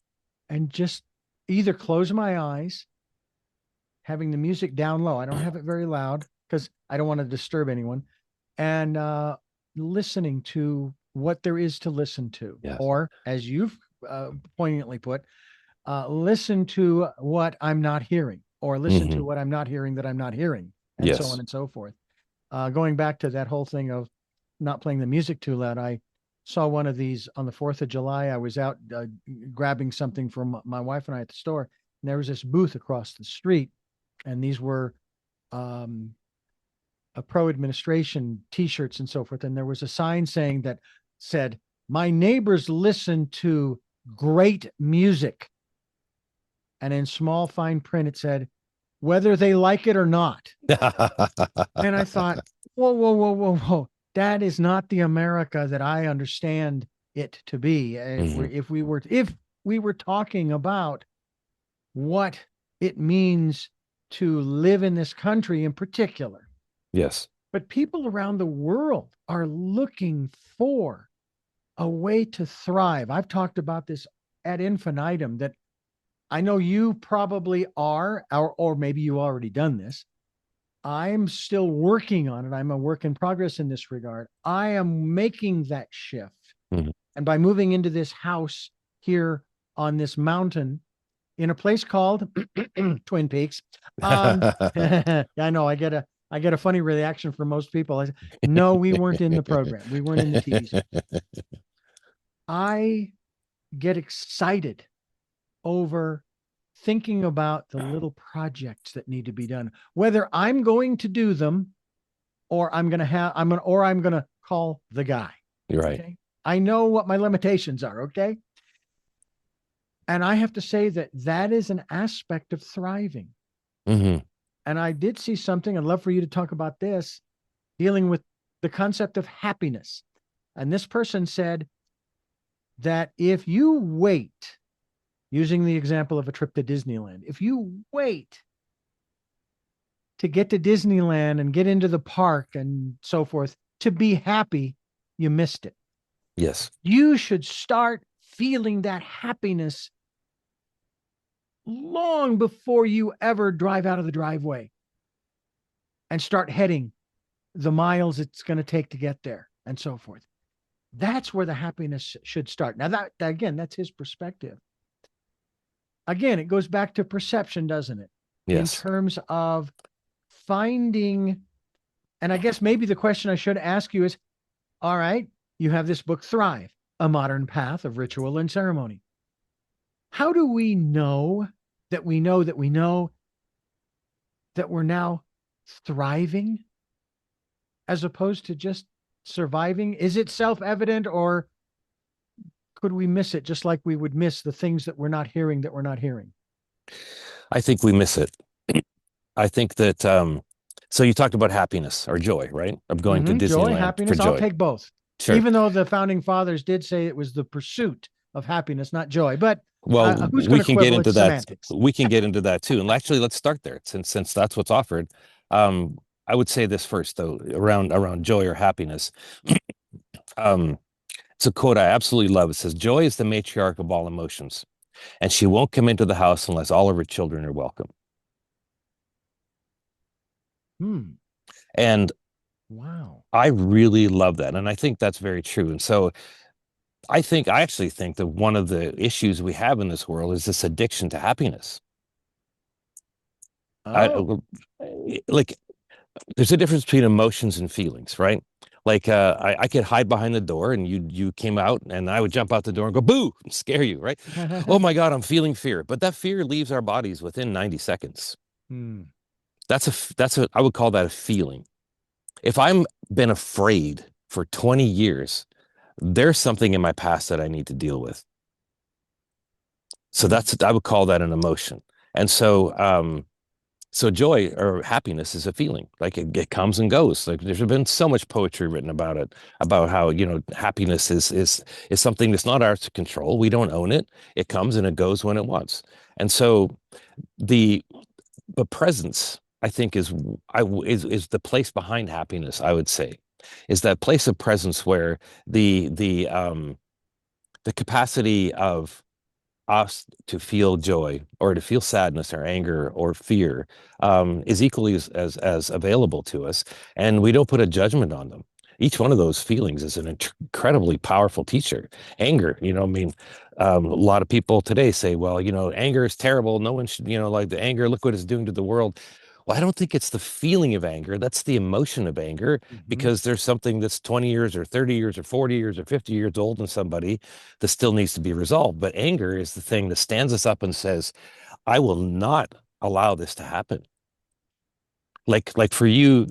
and just either close my eyes, having the music down low. I don't have it very loud because I don't want to disturb anyone, and listening to what there is to listen to. Yes. Or, as you've poignantly put, listen to what I'm not hearing, or listen to what I'm not hearing that I'm not hearing, and so on and so forth. Going back to that whole thing of not playing the music too loud, I saw one of these on the 4th of July. I was out grabbing something from my wife and I at the store, and there was this booth across the street, and these were a pro-administration T-shirts and so forth. And there was a sign said, "My neighbors listen to great music." And in small fine print, it said, "Whether they like it or not." And I thought, whoa, whoa, whoa, whoa, whoa. That is not the America that I understand it to be. If we were talking about what it means to live in this country in particular. Yes. But people around the world are looking for a way to thrive. I've talked about this ad infinitum, that I know you probably are, or maybe you already done this. I'm still working on it. I'm a work in progress in this regard. I am making that shift. And by moving into this house here on this mountain in a place called Twin Peaks. I know I get a funny reaction from most people. I say, no, we weren't in the program. We weren't in the TV show. I get excited over thinking about the little projects that need to be done, whether I'm going to do them or I'm going to call the guy. You're right. Okay? I know what my limitations are. Okay. And I have to say that is an aspect of thriving. And I did see something, I'd love for you to talk about this, dealing with the concept of happiness. And this person said that if you wait, using the example of a trip to Disneyland, if you wait to get to Disneyland and get into the park and so forth to be happy, you missed it. Yes. You should start feeling that happiness long before you ever drive out of the driveway and start heading the miles it's going to take to get there and so forth. That's where the happiness should start. Now, that again, that's his perspective. Again, it goes back to perception, doesn't it? Yes. In terms of finding, and I guess maybe the question I should ask you is, all right, you have this book, Thrive, A Modern Path of Ritual and Ceremony. How do we know that we know that we know that we're now thriving as opposed to just surviving? Is it self-evident, or could we miss it just like we would miss the things that we're not hearing? I think we miss it. I think that, so you talked about happiness or joy, right? I'm going to Disneyland. Joy, happiness, for joy. I'll take both. Sure. Even though the founding fathers did say it was the pursuit of happiness, not joy. But Well, Who's going we to can get quibble? It's into that. semantics. We can get into that too. And actually, let's start there since that's what's offered. I would say this first though, around joy or happiness. Um, it's a quote I absolutely love. It says, "Joy is the matriarch of all emotions, and she won't come into the house unless all of her children are welcome." Hmm. And Wow. I really love that, and I think that's very true. And so I actually think that one of the issues we have in this world is this addiction to happiness. I Oh. like there's a difference between emotions and feelings, right? Like I could hide behind the door and you came out and I would jump out the door and go boo and scare you, right? Oh my God, I'm feeling fear. But that fear leaves our bodies within 90 seconds. Hmm. That's a I would call that a feeling. If I'm been afraid for 20 years, there's something in my past that I need to deal with. So Hmm. that's I would call that an emotion. And so joy or happiness is a feeling. Like it comes and goes. Like there's been so much poetry written about it, about how, happiness is something that's not ours to control. We don't own it. It comes and it goes when it wants. And so the the presence, I think, is the place behind happiness, I would say, is that place of presence where the capacity of us to feel joy or to feel sadness or anger or fear is equally as available to us, and we don't put a judgment on them. Each one of those feelings is an incredibly powerful teacher. Anger, I mean, a lot of people today say, well, anger is terrible. No one should, like the anger, look what it's doing to the world. Well, I don't think it's the feeling of anger. That's the emotion of anger, Hmm. because there's something that's 20 years or 30 years or 40 years or 50 years old in somebody that still needs to be resolved. But anger is the thing that stands us up and says, I will not allow this to happen. Like for you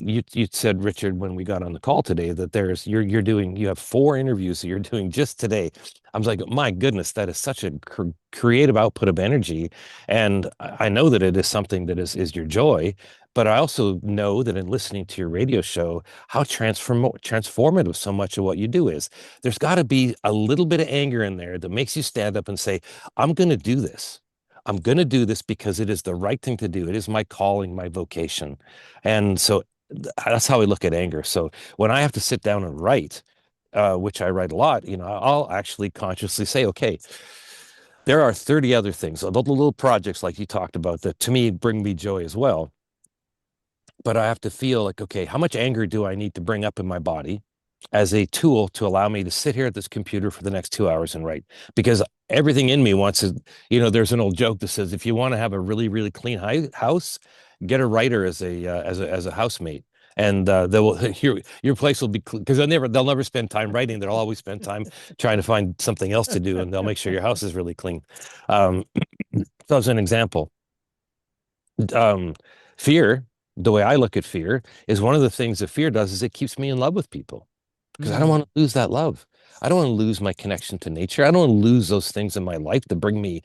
said, Richard, when we got on the call today, that you have 4 interviews that you're doing just today. I was like, my goodness, that is such a creative output of energy. And I know that it is something that is your joy, but I also know that in listening to your radio show, how transformative so much of what you do is. There's got to be a little bit of anger in there that makes you stand up and say, I'm going to do this. I'm going to do this because it is the right thing to do. It is my calling, my vocation. And so that's how I look at anger. So when I have to sit down and write, which I write a lot, I'll actually consciously say, okay, there are 30 other things, little projects like you talked about that to me bring me joy as well. But I have to feel like, okay, how much anger do I need to bring up in my body as a tool to allow me to sit here at this computer for the next 2 hours and write? Because everything in me wants to, there's an old joke that says, if you want to have a really, really clean house, get a writer as a housemate. And they will your place will be because they'll never spend time writing. They'll always spend time trying to find something else to do, and they'll make sure your house is really clean. Um, so as an example, um, fear, the way I look at fear, is one of the things that fear does is it keeps me in love with people because I don't want Hmm. to lose that love. I don't want to lose my connection to nature. I don't want to lose those things in my life that bring me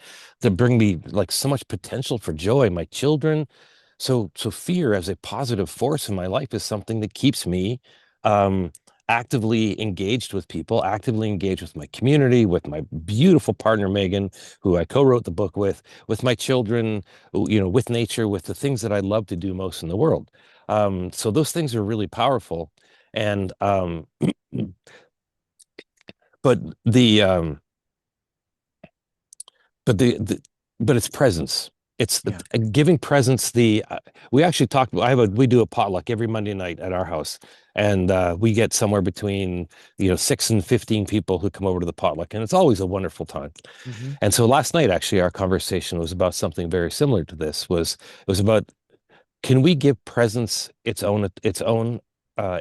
like so much potential for joy, my children. So fear as a positive force in my life is something that keeps me um actively engaged with people, actively engaged with my community, with my beautiful partner Megan, who I co-wrote the book with my children, with nature, with the things that I love to do most in the world. So those things are really powerful. And but the but it's presence. It's Yeah. giving presence. We actually talked. We do a potluck every Monday night at our house, and we get somewhere between 6 and 15 people who come over to the potluck, and it's always a wonderful time. Hmm. And so last night, actually, our conversation was about something very similar to this. It was about, can we give presence its own uh,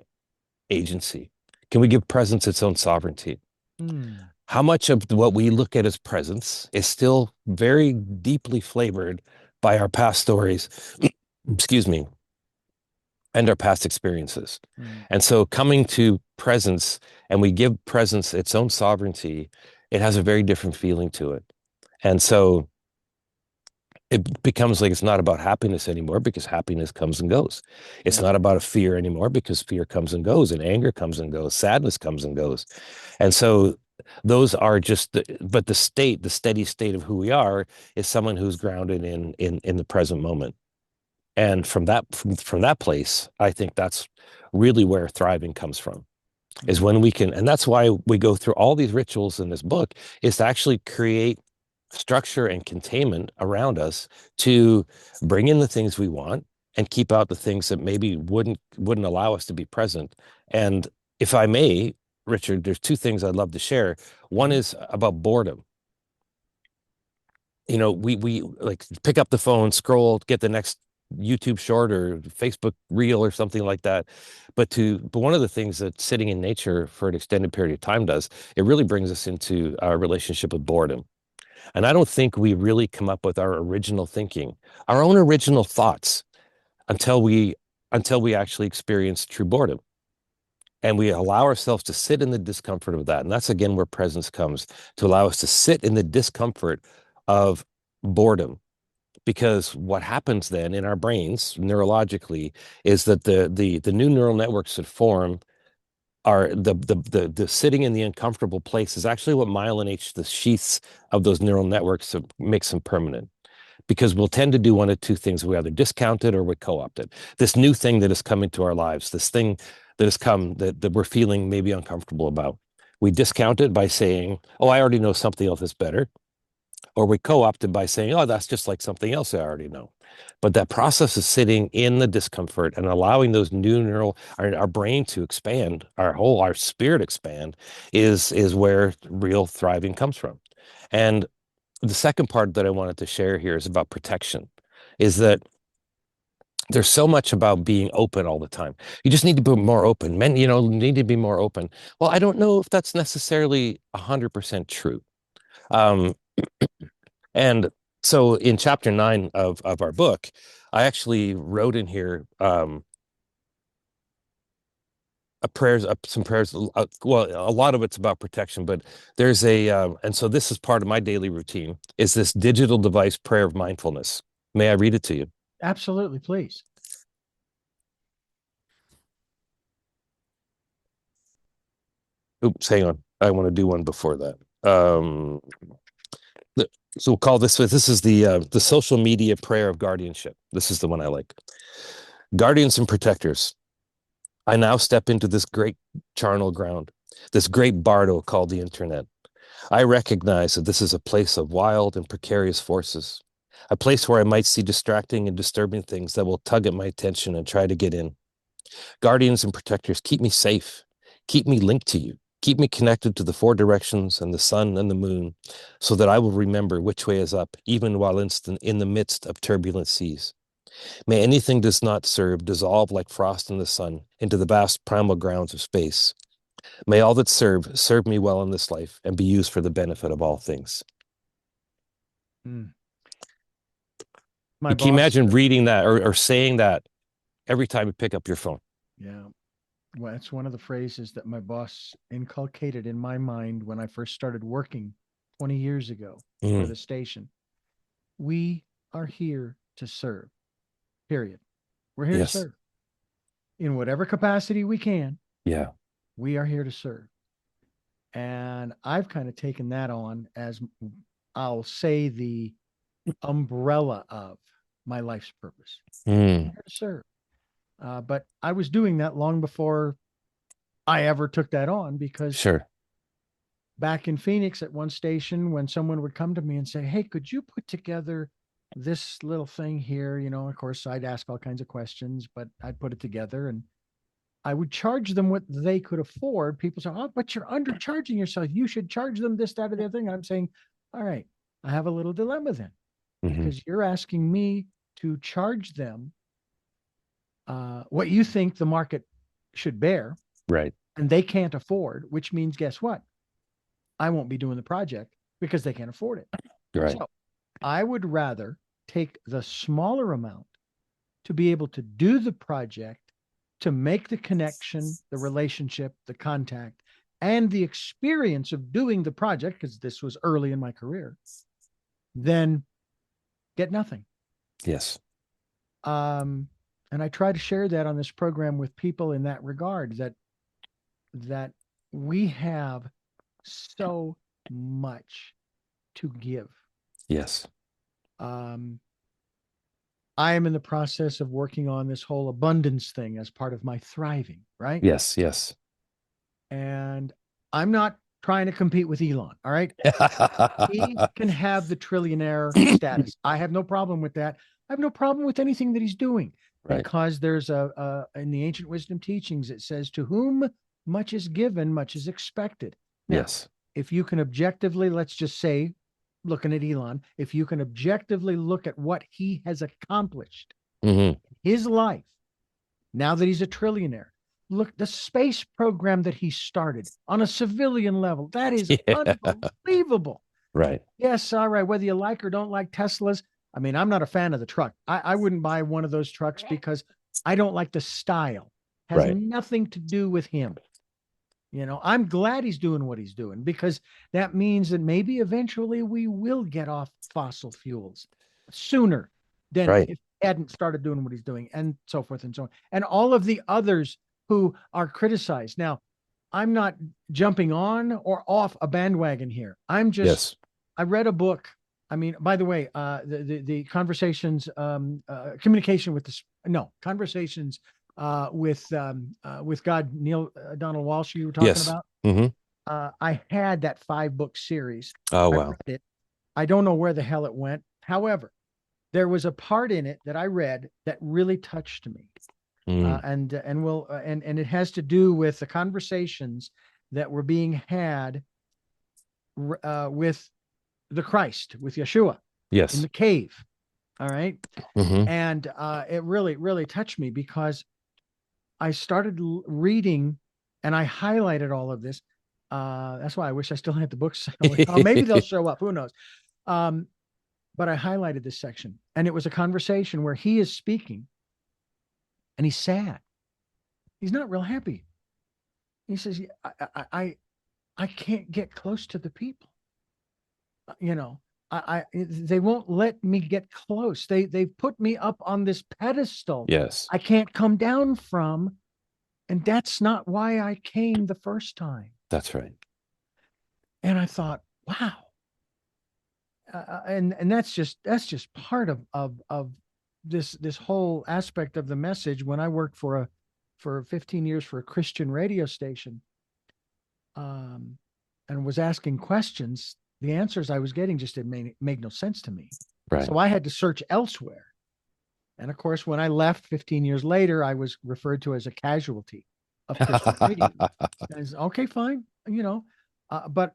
agency? Can we give presence its own sovereignty? Hmm. How much of what we look at as presence is still very deeply flavored by our past stories, excuse me, and our past experiences? Hmm. And so coming to presence, and we give presence its own sovereignty, it has a very different feeling to it. And so it becomes like it's not about happiness anymore because happiness comes and goes. It's Yep. not about a fear anymore because fear comes and goes, and anger comes and goes, sadness comes and goes. And so those are just but the steady state of who we are is someone who's grounded in the present moment. And from that place, I think that's really where thriving comes from, is when we can, and that's why we go through all these rituals in this book, is to actually create structure and containment around us to bring in the things we want and keep out the things that maybe wouldn't allow us to be present. And if I may, Richard, there's two things I'd love to share. One is about boredom. You know, we like pick up the phone, scroll, get the next YouTube short or Facebook reel or something like that. But one of the things that sitting in nature for an extended period of time does, it really brings us into our relationship with boredom. And I don't think we really come up with our original thinking, our own original thoughts, until we actually experience true boredom. And we allow ourselves to sit in the discomfort of that. And that's again where presence comes, to allow us to sit in the discomfort of boredom. Because what happens then in our brains neurologically is that the new neural networks that form are the sitting in the uncomfortable place is actually what myelinates the sheaths of those neural networks that makes them permanent. Because we'll tend to do one of two things: we either discount it or we co-opt it. This new thing that has come into our lives, this thing that has come that we're feeling maybe uncomfortable about, we discount it by saying, oh, I already know something else that's better. Or we co-opt it by saying, oh, that's just like something else I already know. But that process is sitting in the discomfort and allowing those new our brain to expand, our spirit expand, is where real thriving comes from. And the second part that I wanted to share here is about protection, is that there's so much about being open all the time. You just need to be more open. Men, need to be more open. Well, I don't know if that's necessarily 100% true. Um, and so in chapter 9 of our book, I actually wrote in here some prayers. Well, a lot of it's about protection, but there's and so this is part of my daily routine, is this digital device prayer of mindfulness. May I read it to you? Absolutely, please. Oops, hang on. I want to do one before that. So we'll call this is the social media prayer of guardianship. This is the one I like. Guardians and protectors, I now step into this great charnel ground, this great bardo called the internet. I recognize that this is a place of wild and precarious forces, a place where I might see distracting and disturbing things that will tug at my attention and try to get in. Guardians and protectors, keep me safe, keep me linked to you, keep me connected to the four directions and the sun and the moon, so that I will remember which way is up, even while in the midst of turbulent seas. May anything does not serve dissolve like frost in the sun into the vast primal grounds of space. May all that serve me well in this life and be used for the benefit of all things. Mm. Can you imagine reading that or saying that every time you pick up your phone? Yeah. Well, that's one of the phrases that my boss inculcated in my mind when I first started working 20 years ago for the station. We are here to serve, period. We're here to serve in whatever capacity we can. Yeah. We are here to serve. And I've kind of taken that on as, I'll say, the umbrella of my life's purpose. I'm here to serve. But I was doing that long before I ever took that on, because back in Phoenix at one station, when someone would come to me and say, hey, could you put together this little thing here? Of course, I'd ask all kinds of questions, but I'd put it together and I would charge them what they could afford. People say, oh, but you're undercharging yourself. You should charge them this, that, or the other thing. I'm saying, all right, I have a little dilemma then, because you're asking me to charge them what you think the market should bear. Right. And they can't afford, which means, guess what? I won't be doing the project because they can't afford it. Right. So I would rather take the smaller amount to be able to do the project, to make the connection, the relationship, the contact, and the experience of doing the project, because this was early in my career, then get nothing. Yes. And I try to share that on this program with people in that regard, that we have so much to give. Yes. Um, I am in the process of working on this whole abundance thing as part of my thriving, right? Yes. Yes. And I'm not trying to compete with Elon. All right. He can have the trillionaire status. I have no problem with that. I have no problem with anything that he's doing Right. because there's in the ancient wisdom teachings, it says, to whom much is given, much is expected. Now, Yes. if you can objectively, let's just say, looking at Elon, if you can objectively look at what he has accomplished, Hmm. his life, now that he's a trillionaire, look, the space program that he started on a civilian level, that is Yeah. unbelievable. Right. Yes, all right. Whether you like or don't like Teslas, I mean, I'm not a fan of the truck. I wouldn't buy one of those trucks because I don't like the style. Has Right. nothing to do with him. I'm glad he's doing what he's doing because that means that maybe eventually we will get off fossil fuels sooner than Right. if he hadn't started doing what he's doing, and so forth and so on. And all of the others who are criticized. Now, I'm not jumping on or off a bandwagon here. Yes. I read a book. I mean, by the way, the conversations, communication with the no conversations with God, Neil Donald Walsh, you were talking Yes. about. Hmm. I had that 5-book series. Oh, I wow. read it. I don't know where the hell it went. However, there was a part in it that I read that really touched me, Mm. and it has to do with the conversations that were being had with the Christ, with Yeshua in Yes. the cave. All right. Hmm. And it really, really touched me because I started reading and I highlighted all of this. That's why I wish I still had the books. Oh, maybe they'll show up. Who knows? Um, but I highlighted this section, and it was a conversation where he is speaking, and he's sad. He's not real happy. He says, I can't get close to the people. You know, they won't let me get close. They've put me up on this pedestal Yes. I can't come down from, and that's not why I came the first time. That's right. And I thought, wow. And that's just part of this whole aspect of the message. When I worked for 15 years for a Christian radio station, um, and was asking questions, the answers I was getting just didn't make no sense to me. Right. So I had to search elsewhere. And of course, when I left 15 years later, I was referred to as a casualty of Christian radio. And okay, fine, but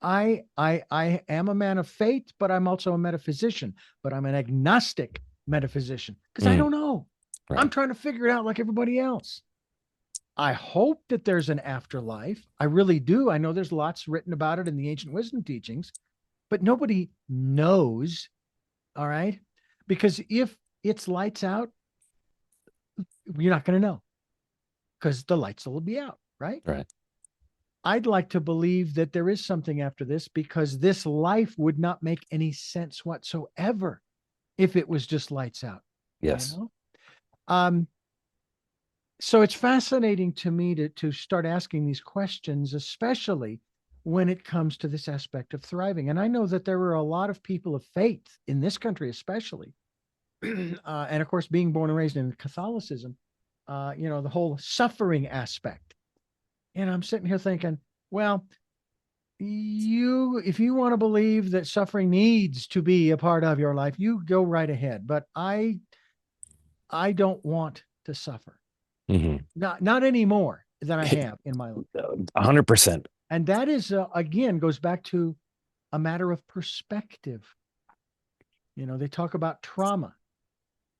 I am a man of faith, but I'm also a metaphysician, but I'm an agnostic metaphysician because I don't know. Right. I'm trying to figure it out like everybody else. I hope that there's an afterlife. I really do. I know there's lots written about it in the ancient wisdom teachings, but nobody knows. All right. Because if it's lights out, you're not going to know because the lights will be out. Right. Right. I'd like to believe that there is something after this because this life would not make any sense whatsoever if it was just lights out. Yes. So it's fascinating to me to start asking these questions, especially when it comes to this aspect of thriving. And I know that there are a lot of people of faith in this country, especially, and of course, being born and raised in Catholicism, the whole suffering aspect. And I'm sitting here thinking, well, if you want to believe that suffering needs to be a part of your life, you go right ahead. But I don't want to suffer. Mm-hmm. Not any more than I have in my life. 100%. And that is, again, goes back to a matter of perspective. They talk about trauma.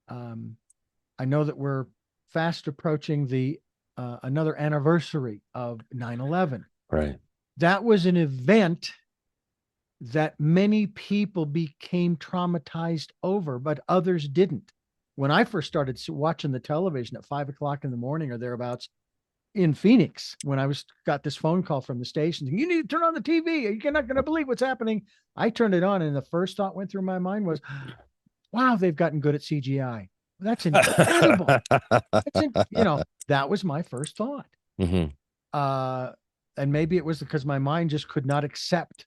I know that we're fast approaching the another anniversary of 9/11. Right. That was an event that many people became traumatized over, but others didn't. When I first started watching the television at 5 o'clock in the morning or thereabouts in Phoenix, when I got this phone call from the station, you need to turn on the TV. You're not going to believe what's happening. I turned it on, and the first thought went through my mind was, wow, they've gotten good at CGI. That's incredible. That was my first thought. Mm-hmm. And maybe it was because my mind just could not accept.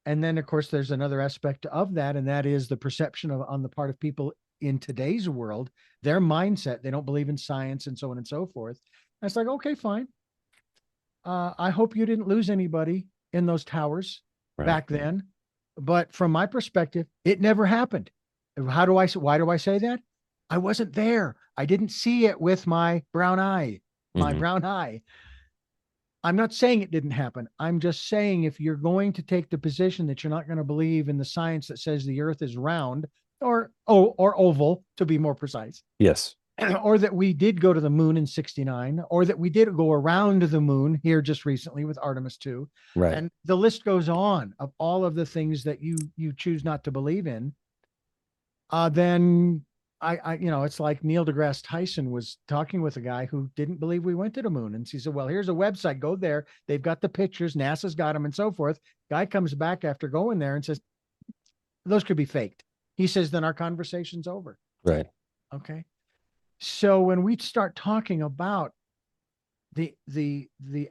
And then, of course, there's another aspect of that, and that is the perception of on the part of people in today's world, their mindset. They don't believe in science and so on and so forth. And it's like, okay, fine. I hope you didn't lose anybody in those towers Right. back then. But from my perspective, it never happened. Why do I say that? I wasn't there. I didn't see it with my brown eye, my Mhm. brown eye. I'm not saying it didn't happen. I'm just saying if you're going to take the position that you're not going to believe in the science that says the earth is round or oval, to be more precise, Yes. or that we did go to the moon in 69, or that we did go around the moon here just recently with Artemis 2. Right. And the list goes on of all of the things that you choose not to believe in, then it's like Neil deGrasse Tyson was talking with a guy who didn't believe we went to the moon. And he said, well, here's a website, go there. They've got the pictures, NASA's got them and so forth. Guy comes back after going there and says, those could be faked. He says, then our conversation's over. Right. Okay. So when we start talking about the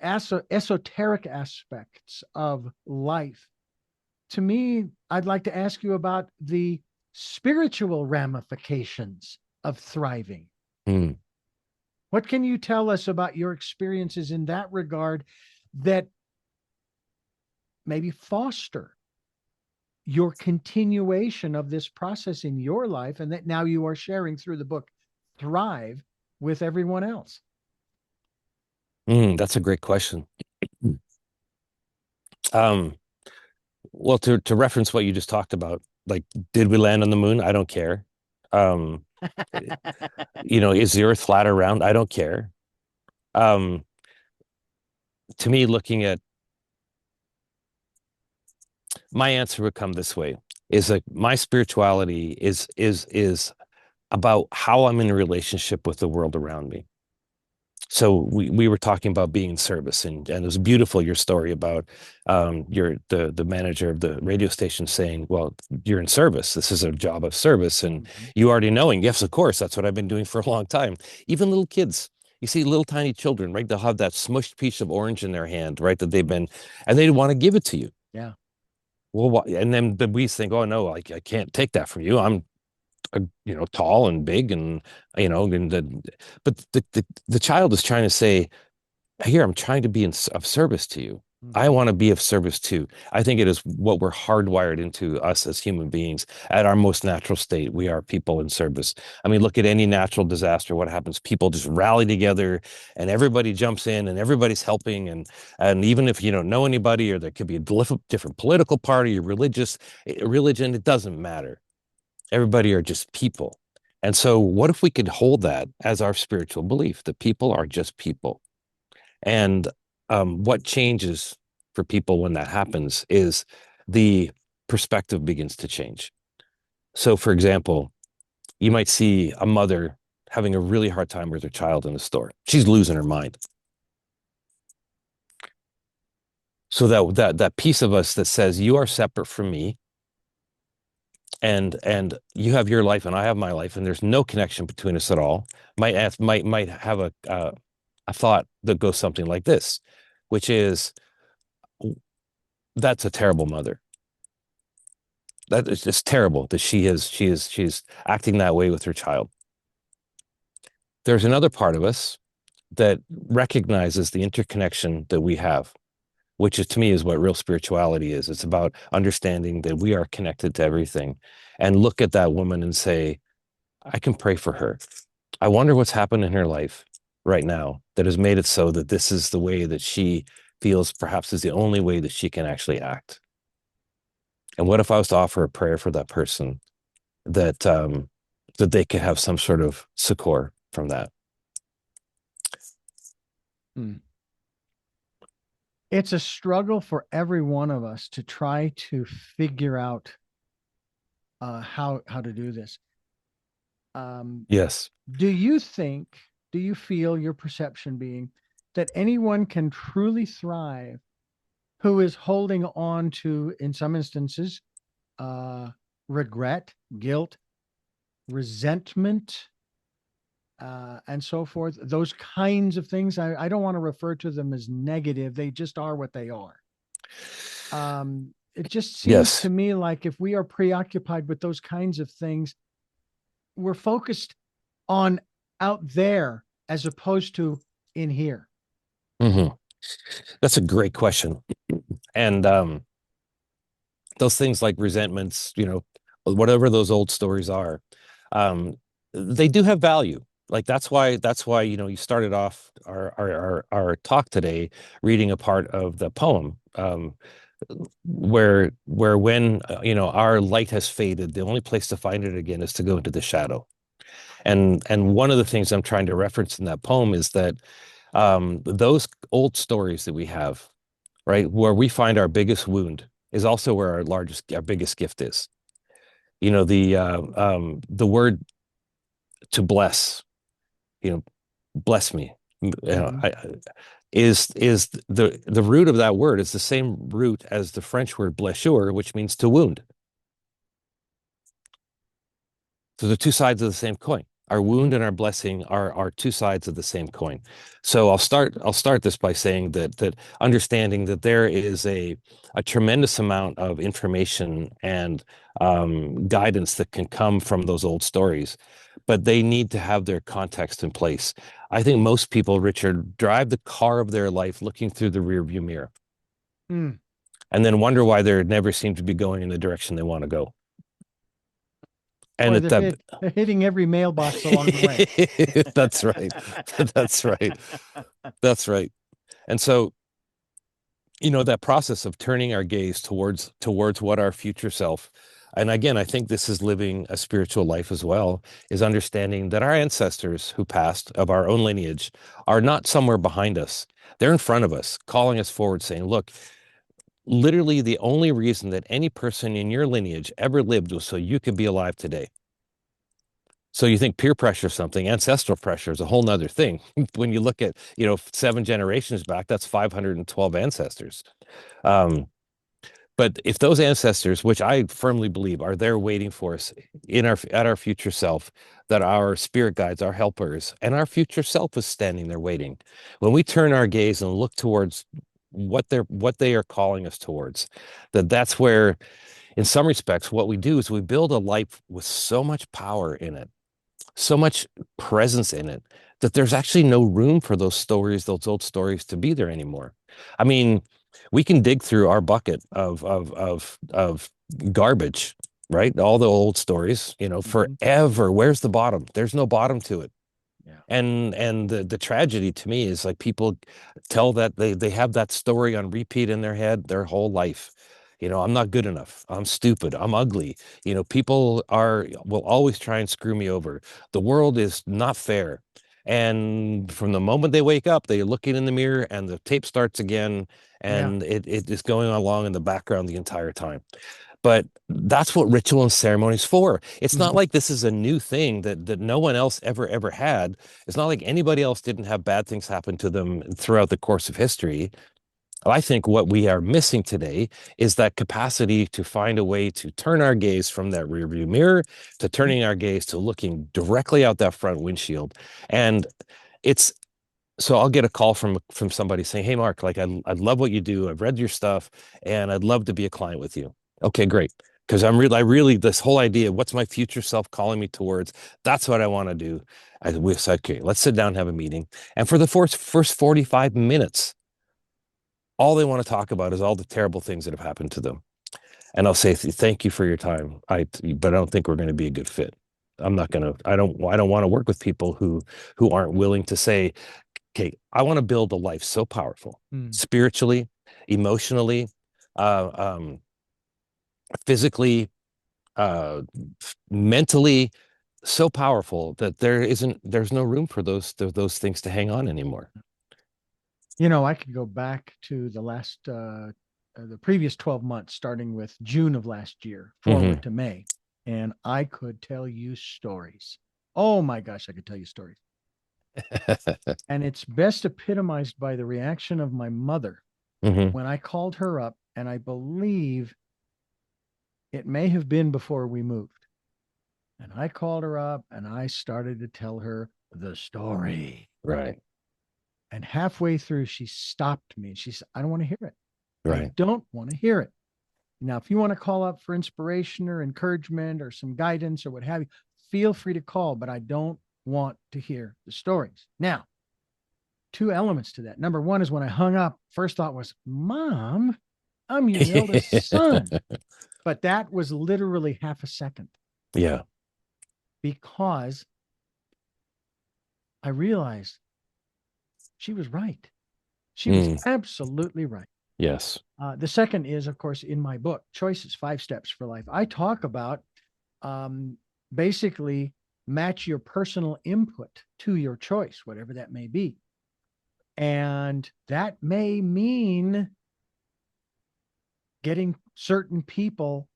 esoteric aspects of life, to me, I'd like to ask you about the spiritual ramifications of thriving. Mm. What can you tell us about your experiences in that regard that maybe foster your continuation of this process in your life, and that now you are sharing through the book Thrive with everyone else? That's a great question. Um, well, to reference what you just talked about, like, did we land on the moon? I don't care. Um, is the Earth flat or round? I don't care. Um, to me, looking at my answer would come this way: is like my spirituality is about how I'm in a relationship with the world around me. So we were talking about being in service, and it was beautiful, your story about the manager of the radio station saying, well, you're in service, this is a job of service, and you already knowing, yes, of course, that's what I've been doing for a long time. Even little kids, you see little tiny children, right? They'll have that smushed piece of orange in their hand, right? That they've been, and they want to give it to you. Yeah. Well, and then we think, oh no, I can't take that from you. I'm tall and big, and but the child is trying to say, here, I'm trying to be of service to you. I want to be of service too. I think it is what we're hardwired into us as human beings at our most natural state. We are people in service. I mean, look at any natural disaster. What happens? People just rally together, and everybody jumps in, and everybody's helping. And even if you don't know anybody, or there could be a different political party or religion, it doesn't matter. Everybody are just people. And so what if we could hold that as our spiritual belief, that people are just people? And what changes for people when that happens is the perspective begins to change. So, for example, you might see a mother having a really hard time with her child in the store. She's losing her mind. So that piece of us that says, you are separate from me, and you have your life and I have my life, and there's no connection between us at all, might have a thought that goes something like this, which is, that's a terrible mother. That is just terrible that she's acting that way with her child. There's another part of us that recognizes the interconnection that we have, which is, to me, is what real spirituality is. It's about understanding that we are connected to everything, and look at that woman and say, I can pray for her. I wonder what's happened in her life right now that has made it so that this is the way that she feels, perhaps is the only way that she can actually act. And what if I was to offer a prayer for that person, that that they could have some sort of succor from that? It's a struggle for every one of us to try to figure out how to do this. Yes. Do you feel, your perception being, that anyone can truly thrive who is holding on to, in some instances, regret, guilt, resentment, and so forth. Those kinds of things. I don't want to refer to them as negative. They just are what they are. It just seems to Yes. me like if we are preoccupied with those kinds of things, we're focused on out there as opposed to in here. Hmm. That's a great question. And those things like resentments, whatever those old stories are, um, they do have value. Like that's why you started off our talk today reading a part of the poem, where when our light has faded, the only place to find it again is to go into the shadow. And one of the things I'm trying to reference in that poem is that those old stories that we have, right, where we find our biggest wound is also where our biggest gift is. The word to bless, you know, bless me, Mm-hmm. is the root of that word is the same root as the French word blessure, which means to wound. So they're two sides of the same coin. Our Mm-hmm. wound and our blessing are two sides of the same coin. So I'll start this by saying that understanding that there is a tremendous amount of information and guidance that can come from those old stories, but they need to have their context in place. I think most people, Richard, drive the car of their life looking through the rearview mirror Mm. and then wonder why they never seem to be going in the direction they want to go. And Or at that they're hitting every mailbox along the way. That's right. That's right. That's right. And so, that process of turning our gaze towards what our future self, and again, I think this is living a spiritual life as well, is understanding that our ancestors who passed of our own lineage are not somewhere behind us. They're in front of us, calling us forward, saying, look, literally the only reason that any person in your lineage ever lived was so you could be alive today. So you think peer pressure is something, ancestral pressure is a whole nother thing. When you look at, 7 generations back, that's 512 ancestors. Um, but if those ancestors, which I firmly believe are there waiting for us at our future self, that our spirit guides, our helpers, and our future self is standing there waiting. When we turn our gaze and look towards what they are calling us towards, that's where, in some respects, what we do is we build a life with so much power in it, so much presence in it, that there's actually no room for those old stories to be there anymore. I mean, we can dig through our bucket of garbage, right? All the old stories, Mhm. forever. Where's the bottom? There's no bottom to it. Yeah. And the tragedy to me is like people tell that they have that story on repeat in their head their whole life. I'm not good enough. I'm stupid. I'm ugly. People will always try and screw me over. The world is not fair. And from the moment they wake up, they're looking in the mirror and the tape starts again, Yeah. and it is going along in the background the entire time. But that's what ritual and ceremony is for. It's not Mhm. like this is a new thing that no one else ever had. It's not like anybody else didn't have bad things happen to them throughout the course of history. I think what we are missing today is that capacity to find a way to turn our gaze from that rearview mirror to turning our gaze to looking directly out that front windshield. And it's so I'll get a call from somebody saying, "Hey, Mark, like I love what you do. I've read your stuff, and I'd love to be a client with you." Okay, great. Because I really this whole idea, what's my future self calling me towards? That's what I want to do. We said, okay, let's sit down and have a meeting. And for the first 45 minutes, all they want to talk about is all the terrible things that have happened to them. And I'll say, thank you for your time. But I don't think we're going to be a good fit. I'm not going to, I don't want to work with people who aren't willing to say, okay, I want to build a life so powerful, Mm. spiritually, emotionally, uh, um, physically, uh, mentally, so powerful that there's no room for those things to hang on anymore. I could go back to the previous 12 months, starting with June of last year, forward Hmm. to May, and I could tell you stories. Oh my gosh, I could tell you stories. And it's best epitomized by the reaction of my mother Hmm. when I called her up, and I believe it may have been before we moved. And I called her up and I started to tell her the story. Right. And halfway through, she stopped me and she said, I don't want to hear it. I Right. don't want to hear it. Now, if you want to call up for inspiration or encouragement or some guidance or what have you, feel free to call, but I don't want to hear the stories. Now, two elements to that. Number one is when I hung up, first thought was, Mom, I'm your eldest son. But that was literally half a second Yeah. because I realized she was right. She was Mm, absolutely right. yes. The second is, of course, in my book, Choices, 5 Steps for Life. I talk about um, basically match your personal input to your choice, whatever that may be. And that may mean getting certain people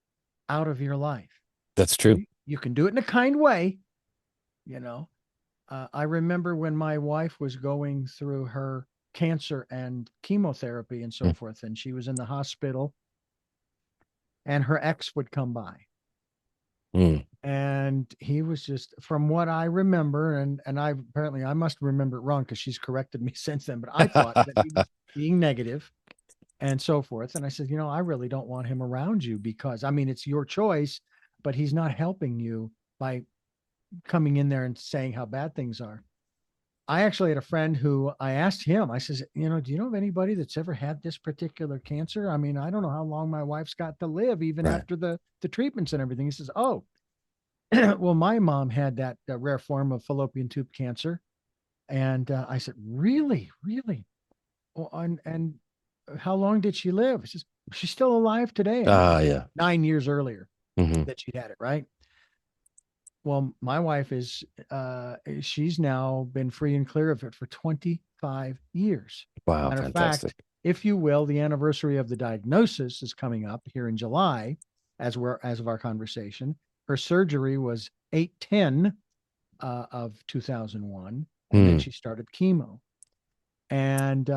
out of your life. That's true. You can do it in a kind way, you know. I remember when my wife was going through her cancer and chemotherapy and so Mm, forth, and she was in the hospital, and her ex would come by. mm. And he was just, from what I remember, and I apparently I must remember it wrong because she's corrected me since then, but I thought that he was being negative and so forth. And I said, I really don't want him around you because I mean it's your choice, but he's not helping you by coming in there and saying how bad things are. I actually had a friend who I asked him, I says, do you know of anybody that's ever had this particular cancer? I mean, I don't know how long my wife's got to live, even Right. after the treatments and everything. He says, oh, well, my mom had that rare form of fallopian tube cancer. And I said, really, really? Well, and how long did she live? He says, she's still alive today. And Ah, this was yeah. 9 years earlier Hmm. that she'd had it, right? Well, my wife she's now been free and clear of it for 25 years. Wow, Matter of fact, fantastic. if you will, the anniversary of the diagnosis is coming up here in July, as of our conversation. Her surgery was 8/10 of 2001, and then Mm, she started chemo. And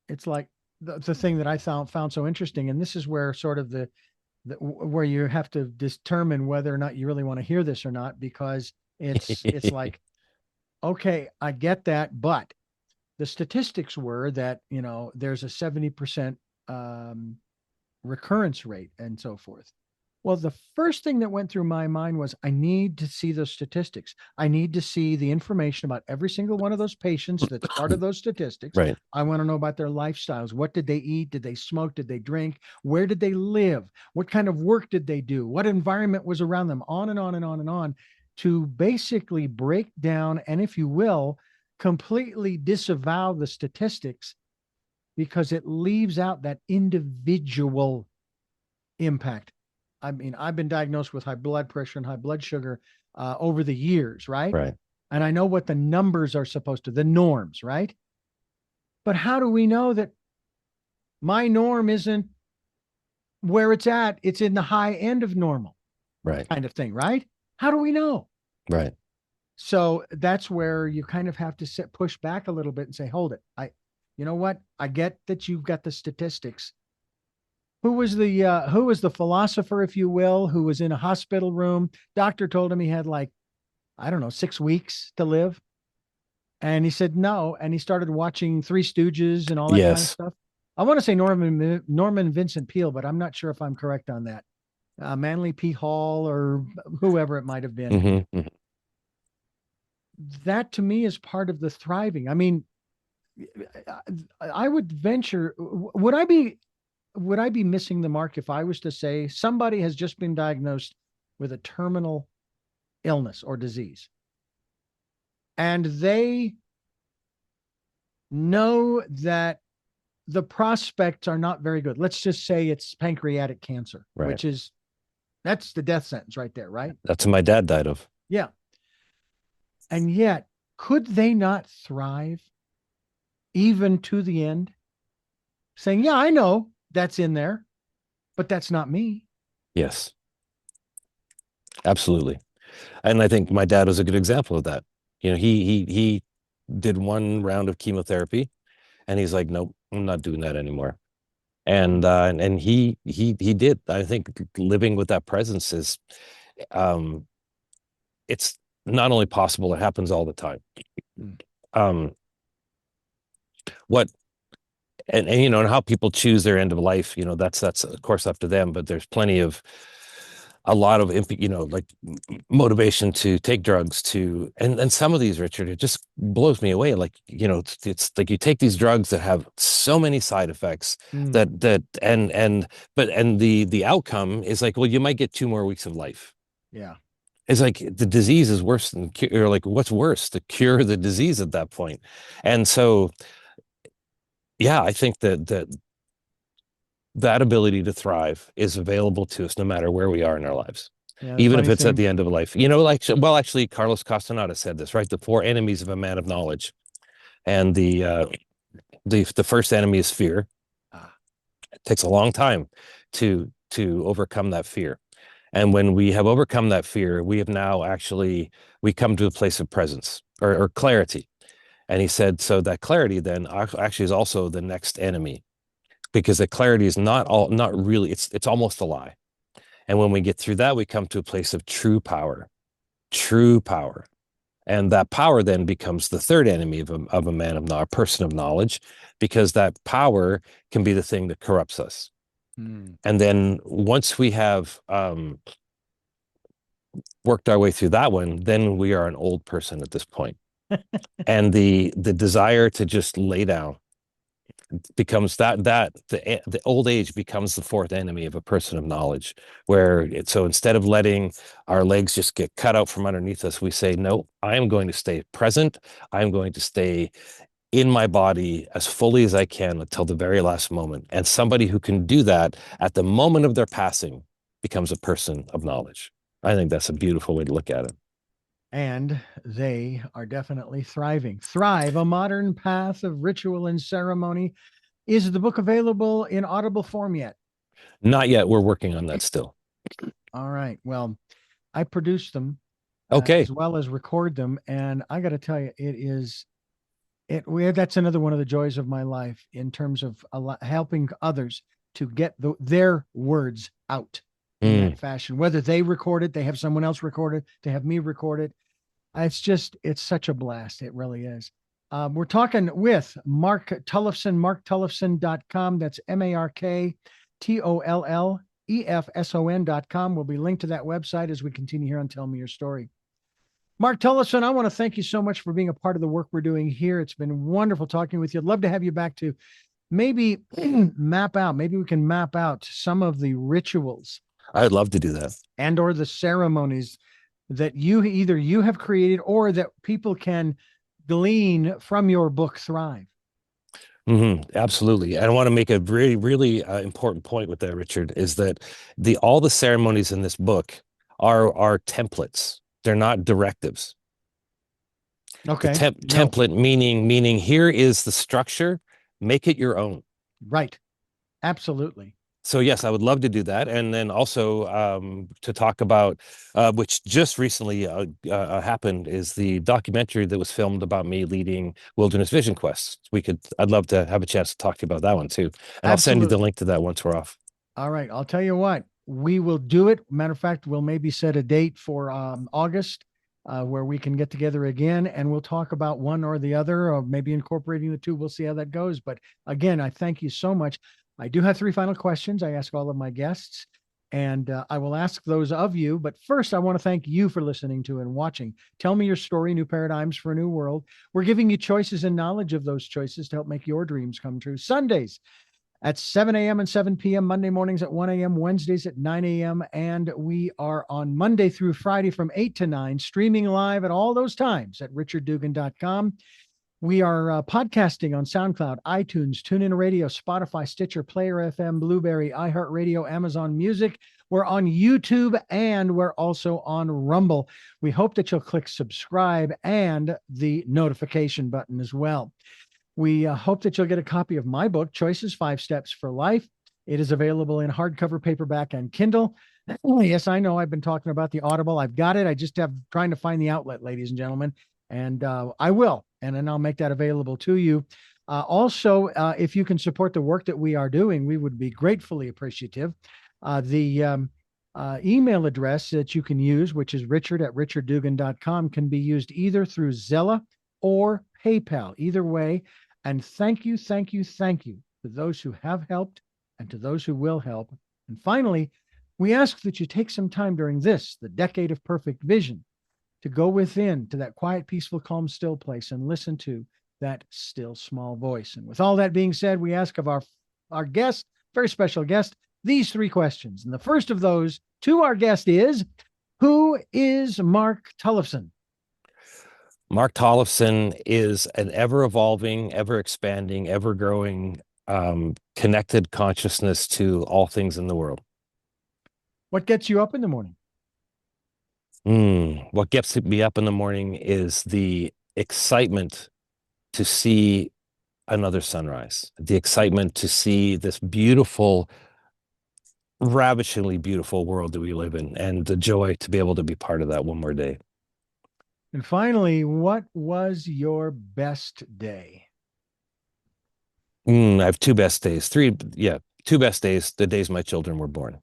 it's like the thing that I found so interesting, and this is where sort of where you have to determine whether or not you really want to hear this or not, because it's like, okay, I get that, but the statistics were that there's a 70% um, recurrence rate and so forth. Well, the first thing that went through my mind was I need to see those statistics. I need to see the information about every single one of those patients that's part of those statistics. right. I want to know about their lifestyles. What did they eat? Did they smoke? Did they drink? Where did they live? What kind of work did they do? What environment was around them? On and on and on and on, to basically break down and, if you will, completely disavow the statistics, because it leaves out that individual impact. I mean, I've been diagnosed with high blood pressure and high blood sugar over the years, right? Right. And I know what the numbers are supposed to, the norms, right? But how do we know that my norm isn't where it's at? It's in the high end of normal Right. kind of thing, right? How do we know? Right. So that's where you kind of have to push back a little bit and say, hold it. You know what? I get that you've got the statistics. Who was the philosopher, if you will, who was in a hospital room? Doctor told him he had, like, I don't know, 6 weeks to live. And he said no. And he started watching Three Stooges and all that kind of Yes. stuff. I want to say Norman Vincent Peale, but I'm not sure if I'm correct on that. Manly P. Hall or whoever it might have been. Hmm. Hmm. That to me is part of the thriving. I mean, I would venture, would I be missing the mark if I was to say somebody has just been diagnosed with a terminal illness or disease, and they know that the prospects are not very good? Let's just say it's pancreatic cancer, Right. that's the death sentence right there, right? That's what my dad died of. Yeah. And yet, could they not thrive even to the end, saying, yeah, I know that's in there, but that's not me? Yes, absolutely. And I think my dad was a good example of that. He did one round of chemotherapy and he's like, nope, I'm not doing that anymore. And he did. I think living with that presence is, um it's not only possible, it happens all the time. Mm. Um, what and you know, and how people choose their end of life, you know, that's of course up to them, but there's plenty of a lot of you know, like motivation to take drugs to and some of these, Richard, it just blows me away. Like, you know, it's like you take these drugs that have so many side effects Mm. that and the outcome is like, well, you might get 2 more weeks of life. Yeah. It's like the disease is worse than or like what's worse, to cure the disease at that point. And so yeah, I think that ability to thrive is available to us no matter where we are in our lives, Yeah. The even if funny it's at thing. the end of life. You know, like, well, actually, Carlos Castaneda said this, right? The four enemies of a man of knowledge, and the first enemy is fear. Ah, It takes a long time to overcome that fear, and when we have overcome that fear, we have now actually we come to a place of presence or clarity. And he said, so that clarity then actually is also the next enemy, because the clarity is not really, it's almost a lie. And when we get through that, we come to a place of true power, true power. And that power then becomes the third enemy of a man of knowledge, a person of knowledge, because that power can be the thing that corrupts us. mm. And then once we have worked our way through that one, then we are an old person at this point. And the desire to just lay down becomes the old age becomes the fourth enemy of a person of knowledge, where so instead of letting our legs just get cut out from underneath us, we say, no, I am going to stay present. I'm going to stay in my body as fully as I can until the very last moment. And somebody who can do that at the moment of their passing becomes a person of knowledge. I think that's a beautiful way to look at it. And they are definitely thriving. Thrive, a modern path of ritual and ceremony. Is the book available in audible form yet? Not yet. We're working on that still. All right. Well, I produce them Okay. as well as record them, and I got to tell you, it is that's another one of the joys of my life in terms of helping others to get their words out in Mm. that fashion. Whether they record it, they have someone else record it, they have me record it. It's such a blast. It really is. We're talking with Mark Tollefson, marktollefson.com. That's MarkTollefson.com. We'll be linked to that website as we continue here on Tell Me Your Story. Mark Tollefson, I want to thank you so much for being a part of the work we're doing here. It's been wonderful talking with you. I'd love to have you back to maybe maybe we can map out some of the rituals I'd love to do that. and or the ceremonies that you have created or that people can glean from your book Thrive. Absolutely. And I want to make a really, really important point with that, Richard, is that all the ceremonies in this book are templates. They're not directives. The Okay. No. template meaning here is the structure, make it your own. Right. Absolutely. So yes, I would love to do that, and then also to talk about which just recently happened, is the documentary that was filmed about me leading wilderness vision quests. I'd love to have a chance to talk to you about that one too, and I'll send you the link to that once we're off. All right, I'll tell you what, we will do it. Matter of fact, we'll maybe set a date for August where we can get together again and we'll talk about one or the other, or maybe incorporating the two. We'll see how that goes. But again, I thank you so much. I do have three final questions I ask all of my guests, and I will ask those of you. But first, I want to thank you for listening to and watching Tell Me Your Story, New Paradigms for a New World. We're giving you choices and knowledge of those choices to help make your dreams come true. Sundays at 7 a.m. and 7 p.m., Monday mornings at 1 a.m., Wednesdays at 9 a.m., and we are on Monday through Friday from 8 to 9, streaming live at all those times at richarddugan.com. We are podcasting on SoundCloud, iTunes, TuneIn Radio, Spotify, Stitcher, Player FM, Blueberry, iHeartRadio, Amazon Music. We're on YouTube, and we're also on Rumble. We hope that you'll click subscribe and the notification button as well. We hope that you'll get a copy of my book, Choices, 5 Steps for Life. It is available in hardcover, paperback, and Kindle. Yes, I know I've been talking about the Audible. I've got it. I just have trying to find the outlet, ladies and gentlemen. And I will, and then I'll make that available to you. Also, if you can support the work that we are doing, we would be gratefully appreciative. The email address that you can use, which is richard@richarddugan.com, can be used either through Zella or PayPal. Either way. And thank you, thank you, thank you to those who have helped and to those who will help. And finally, we ask that you take some time during this, the decade of perfect vision, to go within to that quiet, peaceful, calm, still place and listen to that still small voice. And with all that being said, we ask of our guest, very special guest, these three questions. And the first of those to our guest is, who is Mark Tollefson? Mark Tollefson is an ever-evolving, ever-expanding, ever-growing, connected consciousness to all things in the world. What gets you up in the morning? What gets me up in the morning is the excitement to see another sunrise, the excitement to see this beautiful, ravishingly beautiful world that we live in, and the joy to be able to be part of that one more day. And finally, what was your best day? I have two best days. Two best days, the days my children were born.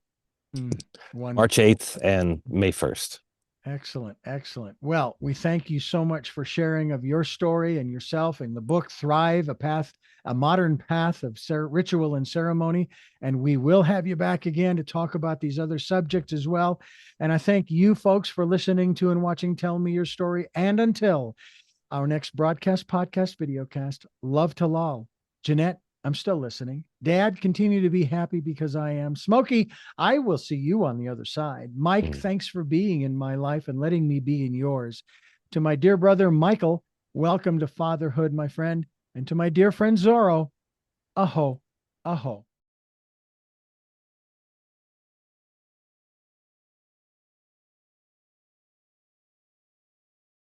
March 8th and May 1st. Excellent, excellent. Well, we thank you so much for sharing of your story and yourself in the book Thrive, a modern path of ritual and ceremony. And we will have you back again to talk about these other subjects as well. And I thank you folks for listening to and watching Tell Me Your Story. And until our next broadcast, podcast, videocast, love to Lal. Jeanette, I'm still listening. Dad, continue to be happy because I am. Smokey, I will see you on the other side. Mike, thanks for being in my life and letting me be in yours. To my dear brother, Michael, welcome to fatherhood, my friend. And to my dear friend, Zorro, aho, aho.